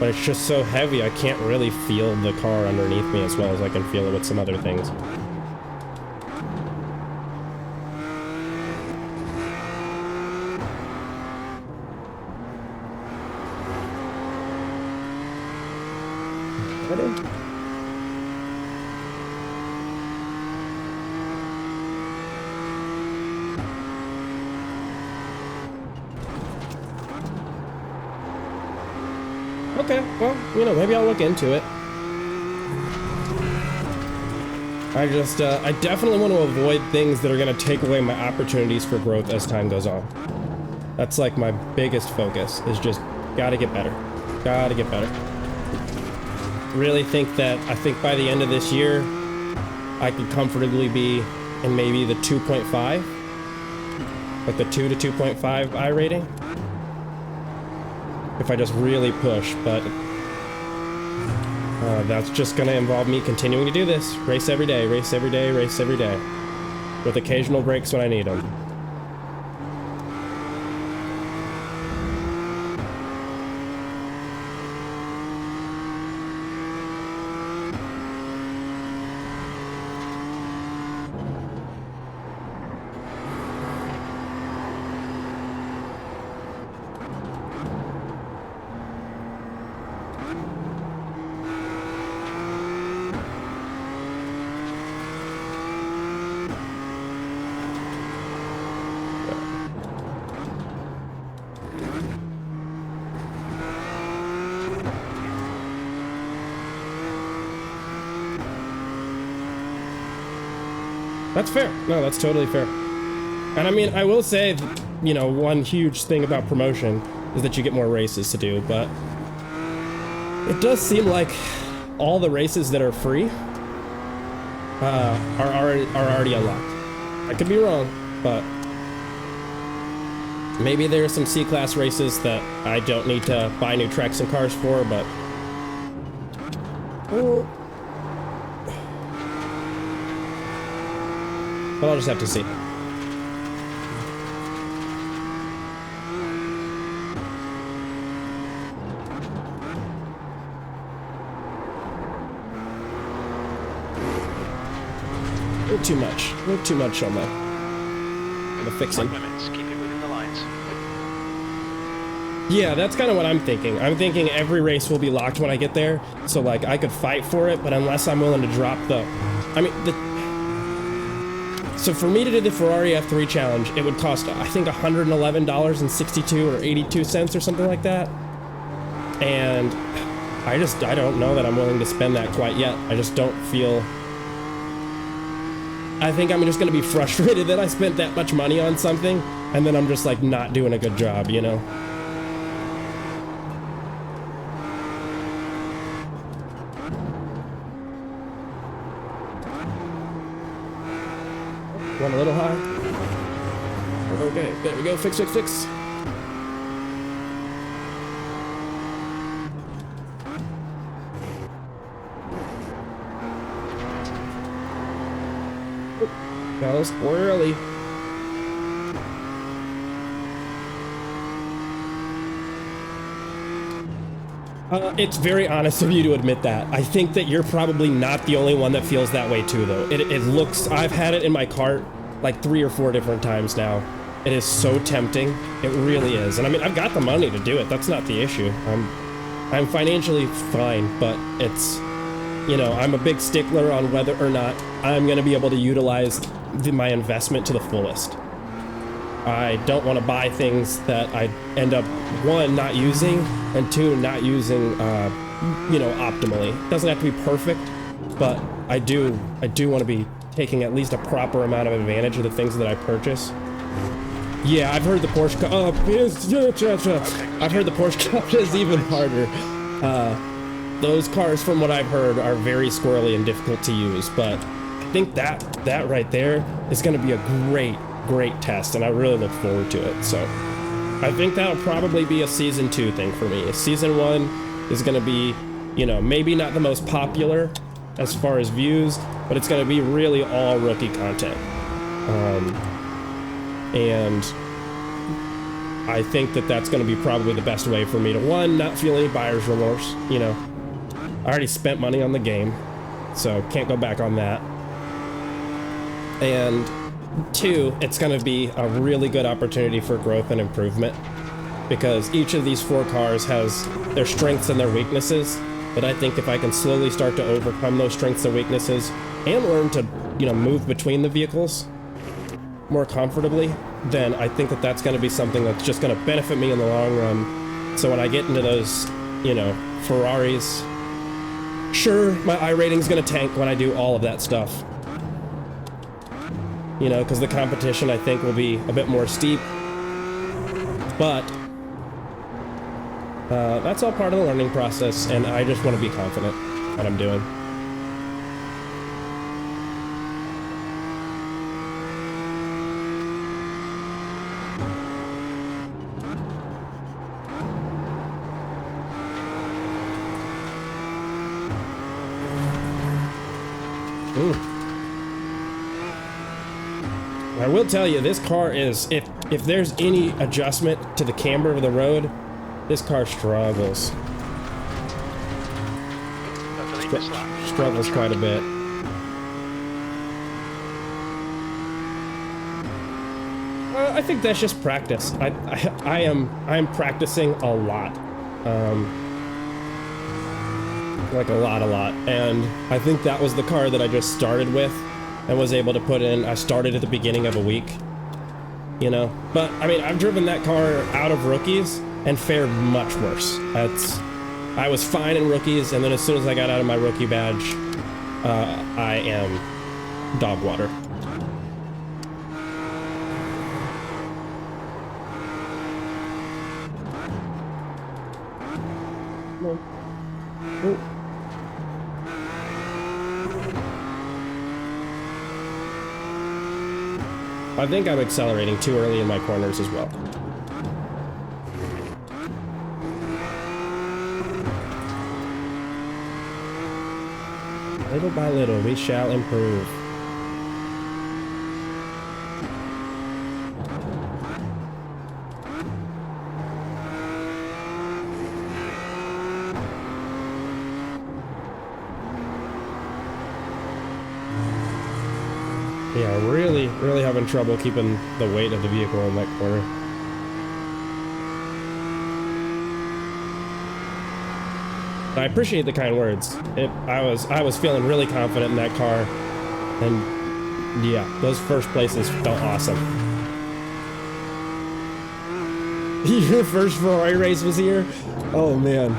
But it's just so heavy, I can't really feel the car underneath me as well as I can feel it with some other things. Ready? Okay, well, you know, maybe I'll look into it. I definitely want to avoid things that are going to take away my opportunities for growth as time goes on. That's like my biggest focus, is just gotta get better. Gotta get better. Really think that, I think by the end of this year, I could comfortably be in maybe the 2.5. Like the 2 to 2.5 I rating. If I just really push, but that's just gonna involve me continuing to do this. Race every day, race every day, race every day. With occasional breaks when I need them. That's fair. No, that's totally fair. And I mean, I will say, you know, one huge thing about promotion is that you get more races to do, but it does seem like all the races that are free are already unlocked. I could be wrong, but maybe there are some C-class races that I don't need to buy new tracks and cars for, but I'll just have to see. A little too much on the fixing. Limits, keep it within the lines. Yeah, that's kind of what I'm thinking. I'm thinking every race will be locked when I get there, so like I could fight for it, but unless I'm willing to drop so for me to do the Ferrari F3 challenge, it would cost, I think, $111.62 or 82 cents or something like that. And I don't know that I'm willing to spend that quite yet. I just don't feel... I think I'm just going to be frustrated that I spent that much money on something, and then I'm just, like, not doing a good job, you know? Went a little high. Okay, there we go. Fix. Got a little squirrely. It's very honest of you to admit that. I think that you're probably not the only one that feels that way too, though. It looks... I've had it in my cart like 3 or 4 different times now. It is so tempting. It really is. And I mean, I've got the money to do it. That's not the issue. I'm financially fine, but it's... You know, I'm a big stickler on whether or not I'm going to be able to utilize my investment to the fullest. I don't want to buy things that I end up, one, not using, and two, not using, you know, optimally. It doesn't have to be perfect, but I do want to be taking at least a proper amount of advantage of the things that I purchase. Yeah, I've heard the Porsche I've heard the Porsche Cup is even harder. Those cars, from what I've heard, are very squirrely and difficult to use, but I think that right there is going to be a great test, and I really look forward to it. So I think that'll probably be a season 2 thing for me. Season 1 is going to be, you know, maybe not the most popular as far as views, but it's going to be really all rookie content. And I think that that's going to be probably the best way for me to, one, not feel any buyer's remorse. You know, I already spent money on the game, so can't go back on that. And two, it's going to be a really good opportunity for growth and improvement, because each of these 4 cars has their strengths and their weaknesses. But I think if I can slowly start to overcome those strengths and weaknesses and learn to, you know, move between the vehicles more comfortably, then I think that that's going to be something that's just going to benefit me in the long run. So when I get into those, you know, Ferraris, sure, my I rating is going to tank when I do all of that stuff. You know, because the competition, I think, will be a bit more steep. But that's all part of the learning process, and I just want to be confident in what I'm doing. I will tell you, this car is, if there's any adjustment to the camber of the road, this car struggles. Struggles quite a bit. I think that's just practice. I am practicing a lot. Like a lot. And I think that was the car that I just started with and was able to put in. I started at the beginning of a week, you know? But, I mean, I've driven that car out of rookies and fared much worse. I was fine in rookies, and then as soon as I got out of my rookie badge, I am dog water. Oh. I think I'm accelerating too early in my corners as well. Little by little, we shall improve. Yeah, really having trouble keeping the weight of the vehicle in that corner. I appreciate the kind words. I was feeling really confident in that car, and yeah, those first places felt awesome. Your first Ferrari race was here? Oh man,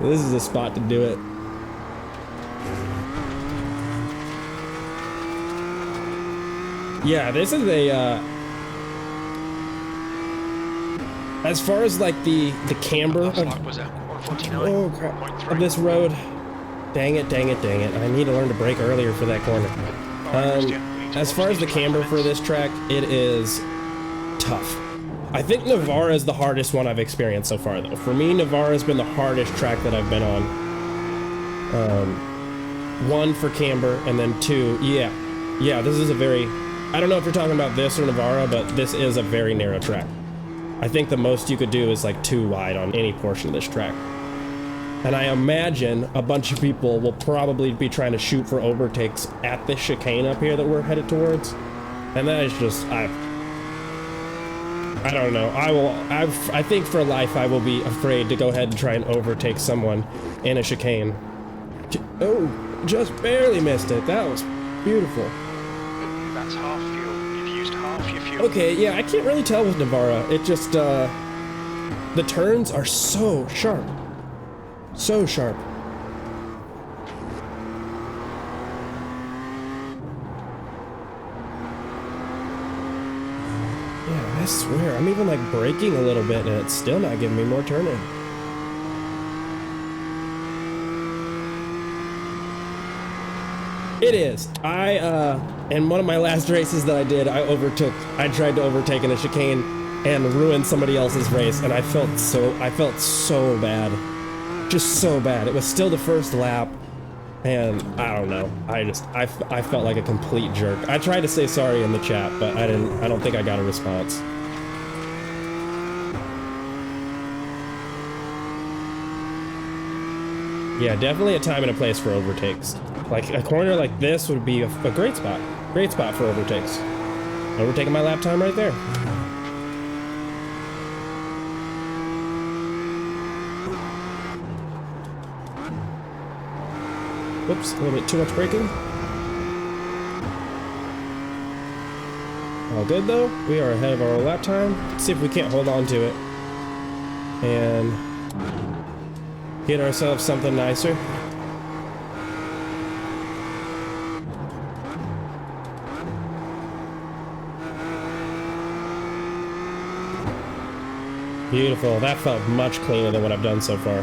this is a spot to do it. Yeah, this is a, as far as like the camber of, oh crap, of this road, dang it, I need to learn to brake earlier for that corner. As far as the camber for this track, it is tough. I think Navarra is the hardest one I've experienced so far though. For me, Navarra has been the hardest track that I've been on. One for camber, and then two, yeah, this is a very, I don't know if you're talking about this or Navarra, but this is a very narrow track. I think the most you could do is like 2 wide on any portion of this track. And I imagine a bunch of people will probably be trying to shoot for overtakes at this chicane up here that we're headed towards. And that is just, I don't know. I think for life I will be afraid to go ahead and try and overtake someone in a chicane. Oh, just barely missed it. That was beautiful. That's half fuel. You've used half your fuel. Okay, yeah, I can't really tell with Navara. It just, the turns are so sharp. So sharp. Yeah, I swear, I'm even like braking a little bit and it's still not giving me more turning. It is. In one of my last races that I did, I tried to overtake in a chicane and ruined somebody else's race, and I felt so bad. Just so bad. It was still the first lap, and I don't know. I felt like a complete jerk. I tried to say sorry in the chat, but I don't think I got a response. Yeah, definitely a time and a place for overtakes. Like, a corner like this would be a great spot. Great spot for overtakes. Overtaking my lap time right there. Whoops, a little bit too much braking. All good though. We are ahead of our lap time. Let's see if we can't hold on to it and get ourselves something nicer. Beautiful. That felt much cleaner than what I've done so far.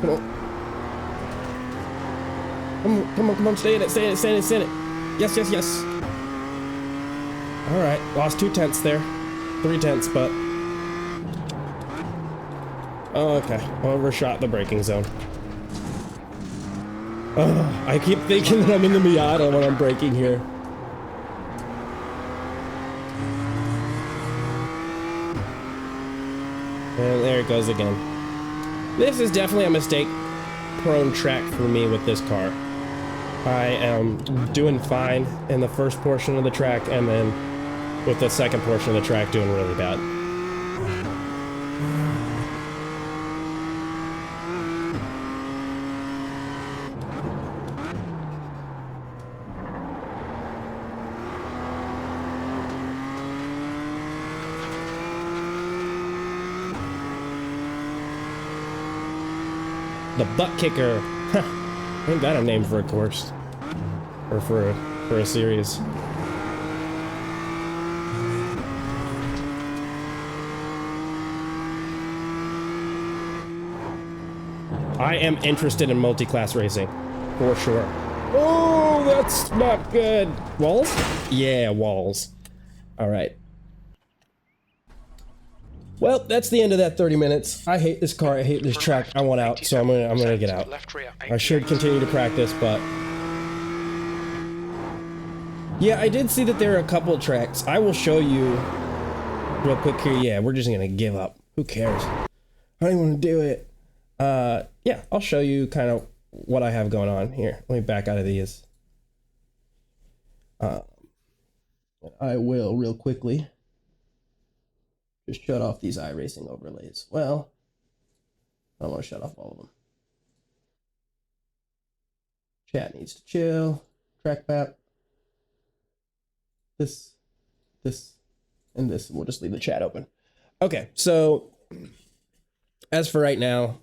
Come on. Come on, stay in it, stay in it, stay in it, stay in it. Yes, yes, yes. All right, lost 2 tenths there. 3 tenths, but... Oh, okay, overshot the braking zone. Oh, I keep thinking that I'm in the Miata when I'm braking here. And there it goes again. This is definitely a mistake-prone track for me with this car. I am doing fine in the first portion of the track, and then with the second portion of the track doing really bad. The butt kicker. Ain't that a name for a course? Or for a series? I am interested in multi-class racing, for sure. Oh, that's not good. Walls? Yeah, walls. All right. Well, that's the end of that 30 minutes. I hate this car, I hate this track, I want out, so I'm gonna get out. I should continue to practice, but... Yeah, I did see that there are a couple of tracks. I will show you real quick here. Yeah, we're just gonna give up. Who cares? I don't even want to do it. Yeah, I'll show you kind of what I have going on here. Let me back out of these. I will real quickly. Just shut off these iRacing overlays. Well, I don't want to shut off all of them. Chat needs to chill. Track map. This, and this. We'll just leave the chat open. Okay, so as for right now,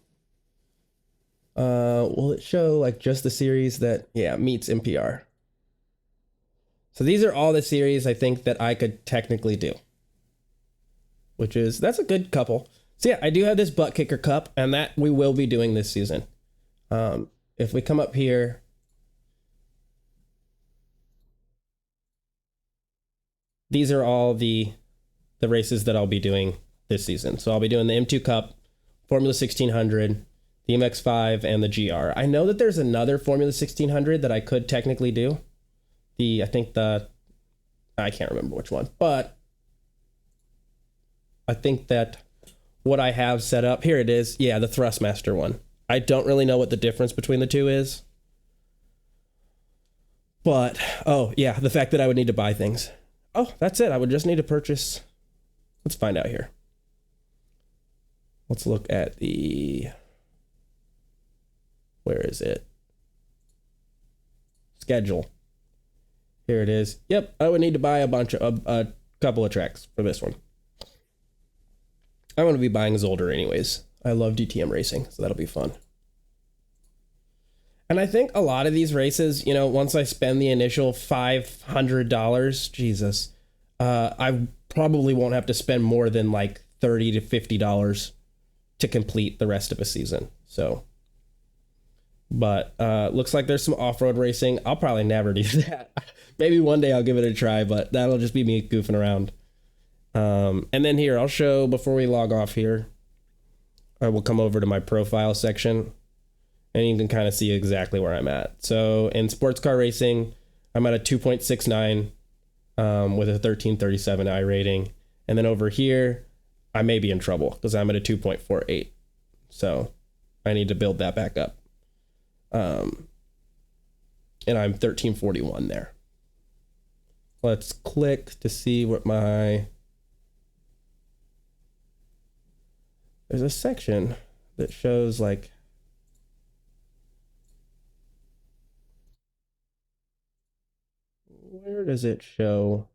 will it show like just the series that, yeah, meets NPR? So these are all the series I think that I could technically do. Which is, that's a good couple. So yeah, I do have this butt kicker cup, and that we will be doing this season. If we come up here, these are all the races that I'll be doing this season. So I'll be doing the M2 Cup, Formula 1600, the MX-5, and the GR. I know that there's another Formula 1600 that I could technically do. I can't remember which one, but I think that what I have set up, here it is. Yeah, the Thrustmaster one. I don't really know what the difference between the two is. But, oh, yeah, the fact that I would need to buy things. Oh, that's it. I would just need to purchase. Let's find out here. Let's look at the Where is it? Schedule. Here it is. Yep, I would need to buy a couple of tracks for this one. I'm going to be buying Zolder anyways. I love DTM racing, so that'll be fun. And I think a lot of these races, you know, once I spend the initial $500, Jesus, I probably won't have to spend more than like $30 to $50 to complete the rest of a season. So, but looks like there's some off-road racing. I'll probably never do that. Maybe one day I'll give it a try, but that'll just be me goofing around. And then here, I'll show, before we log off here, I will come over to my profile section, and you can kind of see exactly where I'm at. So in sports car racing, I'm at a 2.69 with a 1337 I rating. And then over here, I may be in trouble because I'm at a 2.48. So I need to build that back up. And I'm 1341 there. Let's click to see what my... There's a section that shows like... Where does it show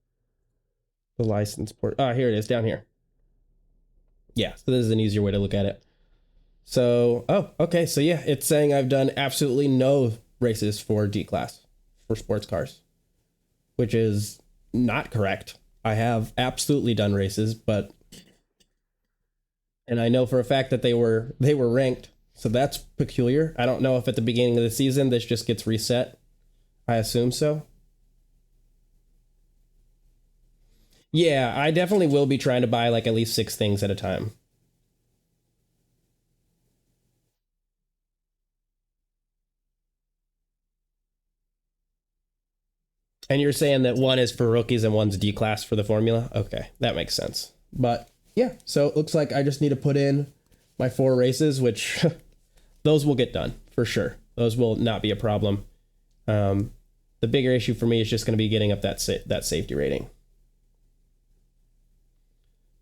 the license port? Ah, here it is, down here. Yeah, so this is an easier way to look at it. So, oh, okay, so yeah, it's saying I've done absolutely no races for D-Class, for sports cars, which is not correct. I have absolutely done races, but... And I know for a fact that they were ranked, so that's peculiar. I don't know if at the beginning of the season this just gets reset. I assume so. Yeah, I definitely will be trying to buy like at least 6 things at a time. And you're saying that one is for rookies and one's D-Class for the formula? Okay, that makes sense. But yeah, so it looks like I just need to put in my 4 races, which those will get done for sure. Those will not be a problem. The bigger issue for me is just going to be getting up that safety rating.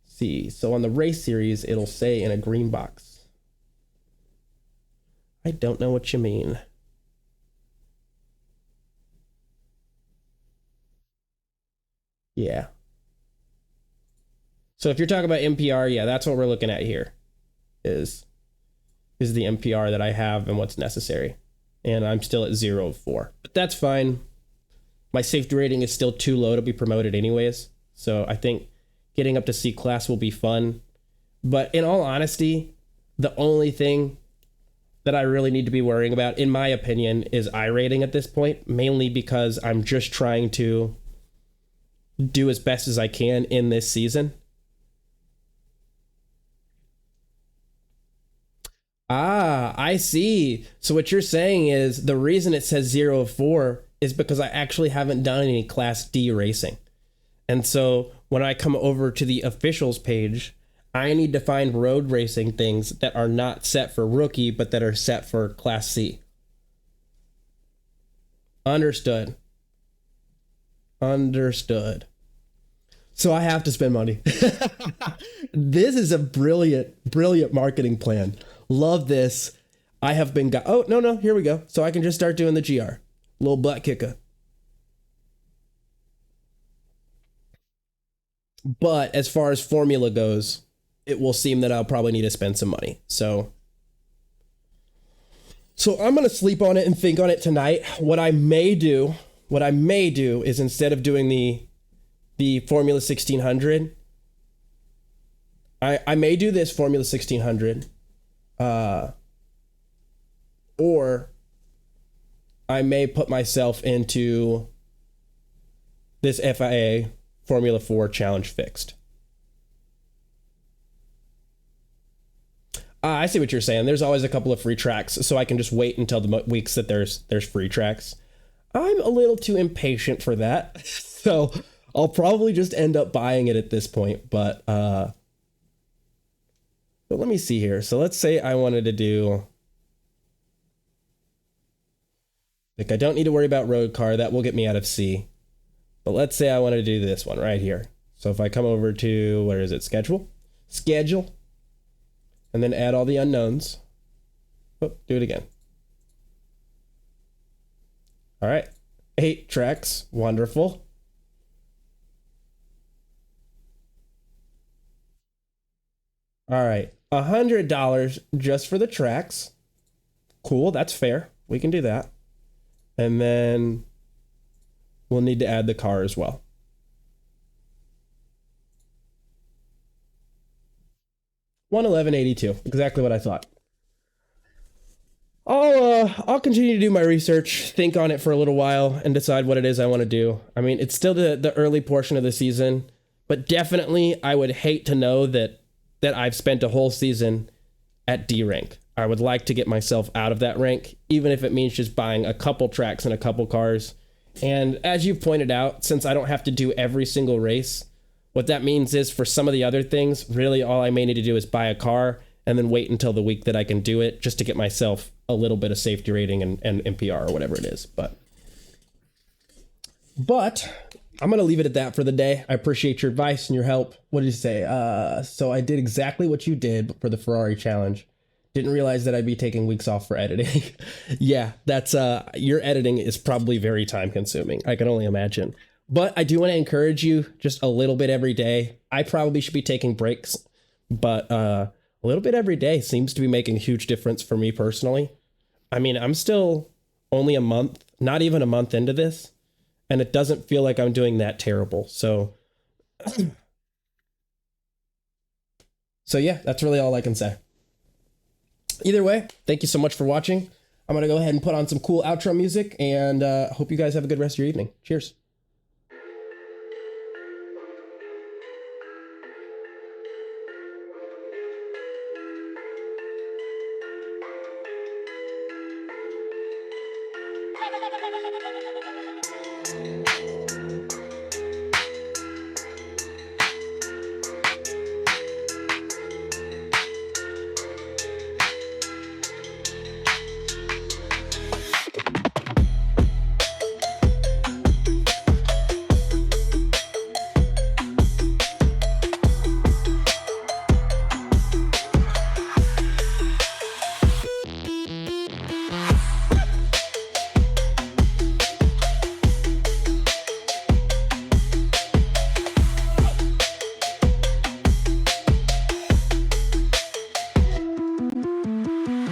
See, so on the race series, it'll say in a green box. I don't know what you mean. Yeah. So if you're talking about NPR, yeah, that's what we're looking at here. Is the NPR that I have and what's necessary. And I'm still at 0.4. But that's fine. My safety rating is still too low to be promoted anyways. So I think getting up to C class will be fun. But in all honesty, the only thing that I really need to be worrying about, in my opinion, is I rating at this point, mainly because I'm just trying to do as best as I can in this season. Ah, I see. So what you're saying is the reason it says 0.4 is because I actually haven't done any Class D racing. And so when I come over to the officials page, I need to find road racing things that are not set for rookie, but that are set for Class C. Understood. Understood. So I have to spend money. This is a brilliant, brilliant marketing plan. Love this. I have been oh, no, here we go. So I can just start doing the GR. Little butt kicker. But as far as formula goes, it will seem that I'll probably need to spend some money. So I'm going to sleep on it and think on it tonight. What I may do is instead of doing the Formula 1600, I may do this Formula 1600, or I may put myself into this FIA Formula 4 Challenge Fixed. I see what you're saying. There's always a couple of free tracks, so I can just wait until the weeks that there's free tracks. I'm a little too impatient for that, so I'll probably just end up buying it at this point. But let me see here. So let's say I wanted to do, like, I don't need to worry about road car. That will get me out of C. But let's say I want to do this one right here. So if I come over to, where is it? Schedule, and then add all the unknowns. Oh, do it again. All right, 8 tracks, wonderful. All right, $100 just for the tracks. Cool, that's fair. We can do that. And then we'll need to add the car as well. $111.82, exactly what I thought. I'll continue to do my research, think on it for a little while, and decide what it is I want to do. I mean, it's still the early portion of the season, but definitely I would hate to know that I've spent a whole season at D rank. I would like to get myself out of that rank, even if it means just buying a couple tracks and a couple cars. And as you pointed out, since I don't have to do every single race, what that means is for some of the other things, really all I may need to do is buy a car and then wait until the week that I can do it just to get myself a little bit of safety rating and NPR or whatever it is. But I'm going to leave it at that for the day. I appreciate your advice and your help. What did you say? So I did exactly what you did for the Ferrari challenge. Didn't realize that I'd be taking weeks off for editing. Yeah, that's your editing is probably very time consuming. I can only imagine. But I do want to encourage you just a little bit every day. I probably should be taking breaks, but a little bit every day seems to be making a huge difference for me personally. I mean, I'm still only a month, not even a month into this, and it doesn't feel like I'm doing that terrible. So yeah, that's really all I can say. Either way, thank you so much for watching. I'm going to go ahead and put on some cool outro music, and hope you guys have a good rest of your evening. Cheers.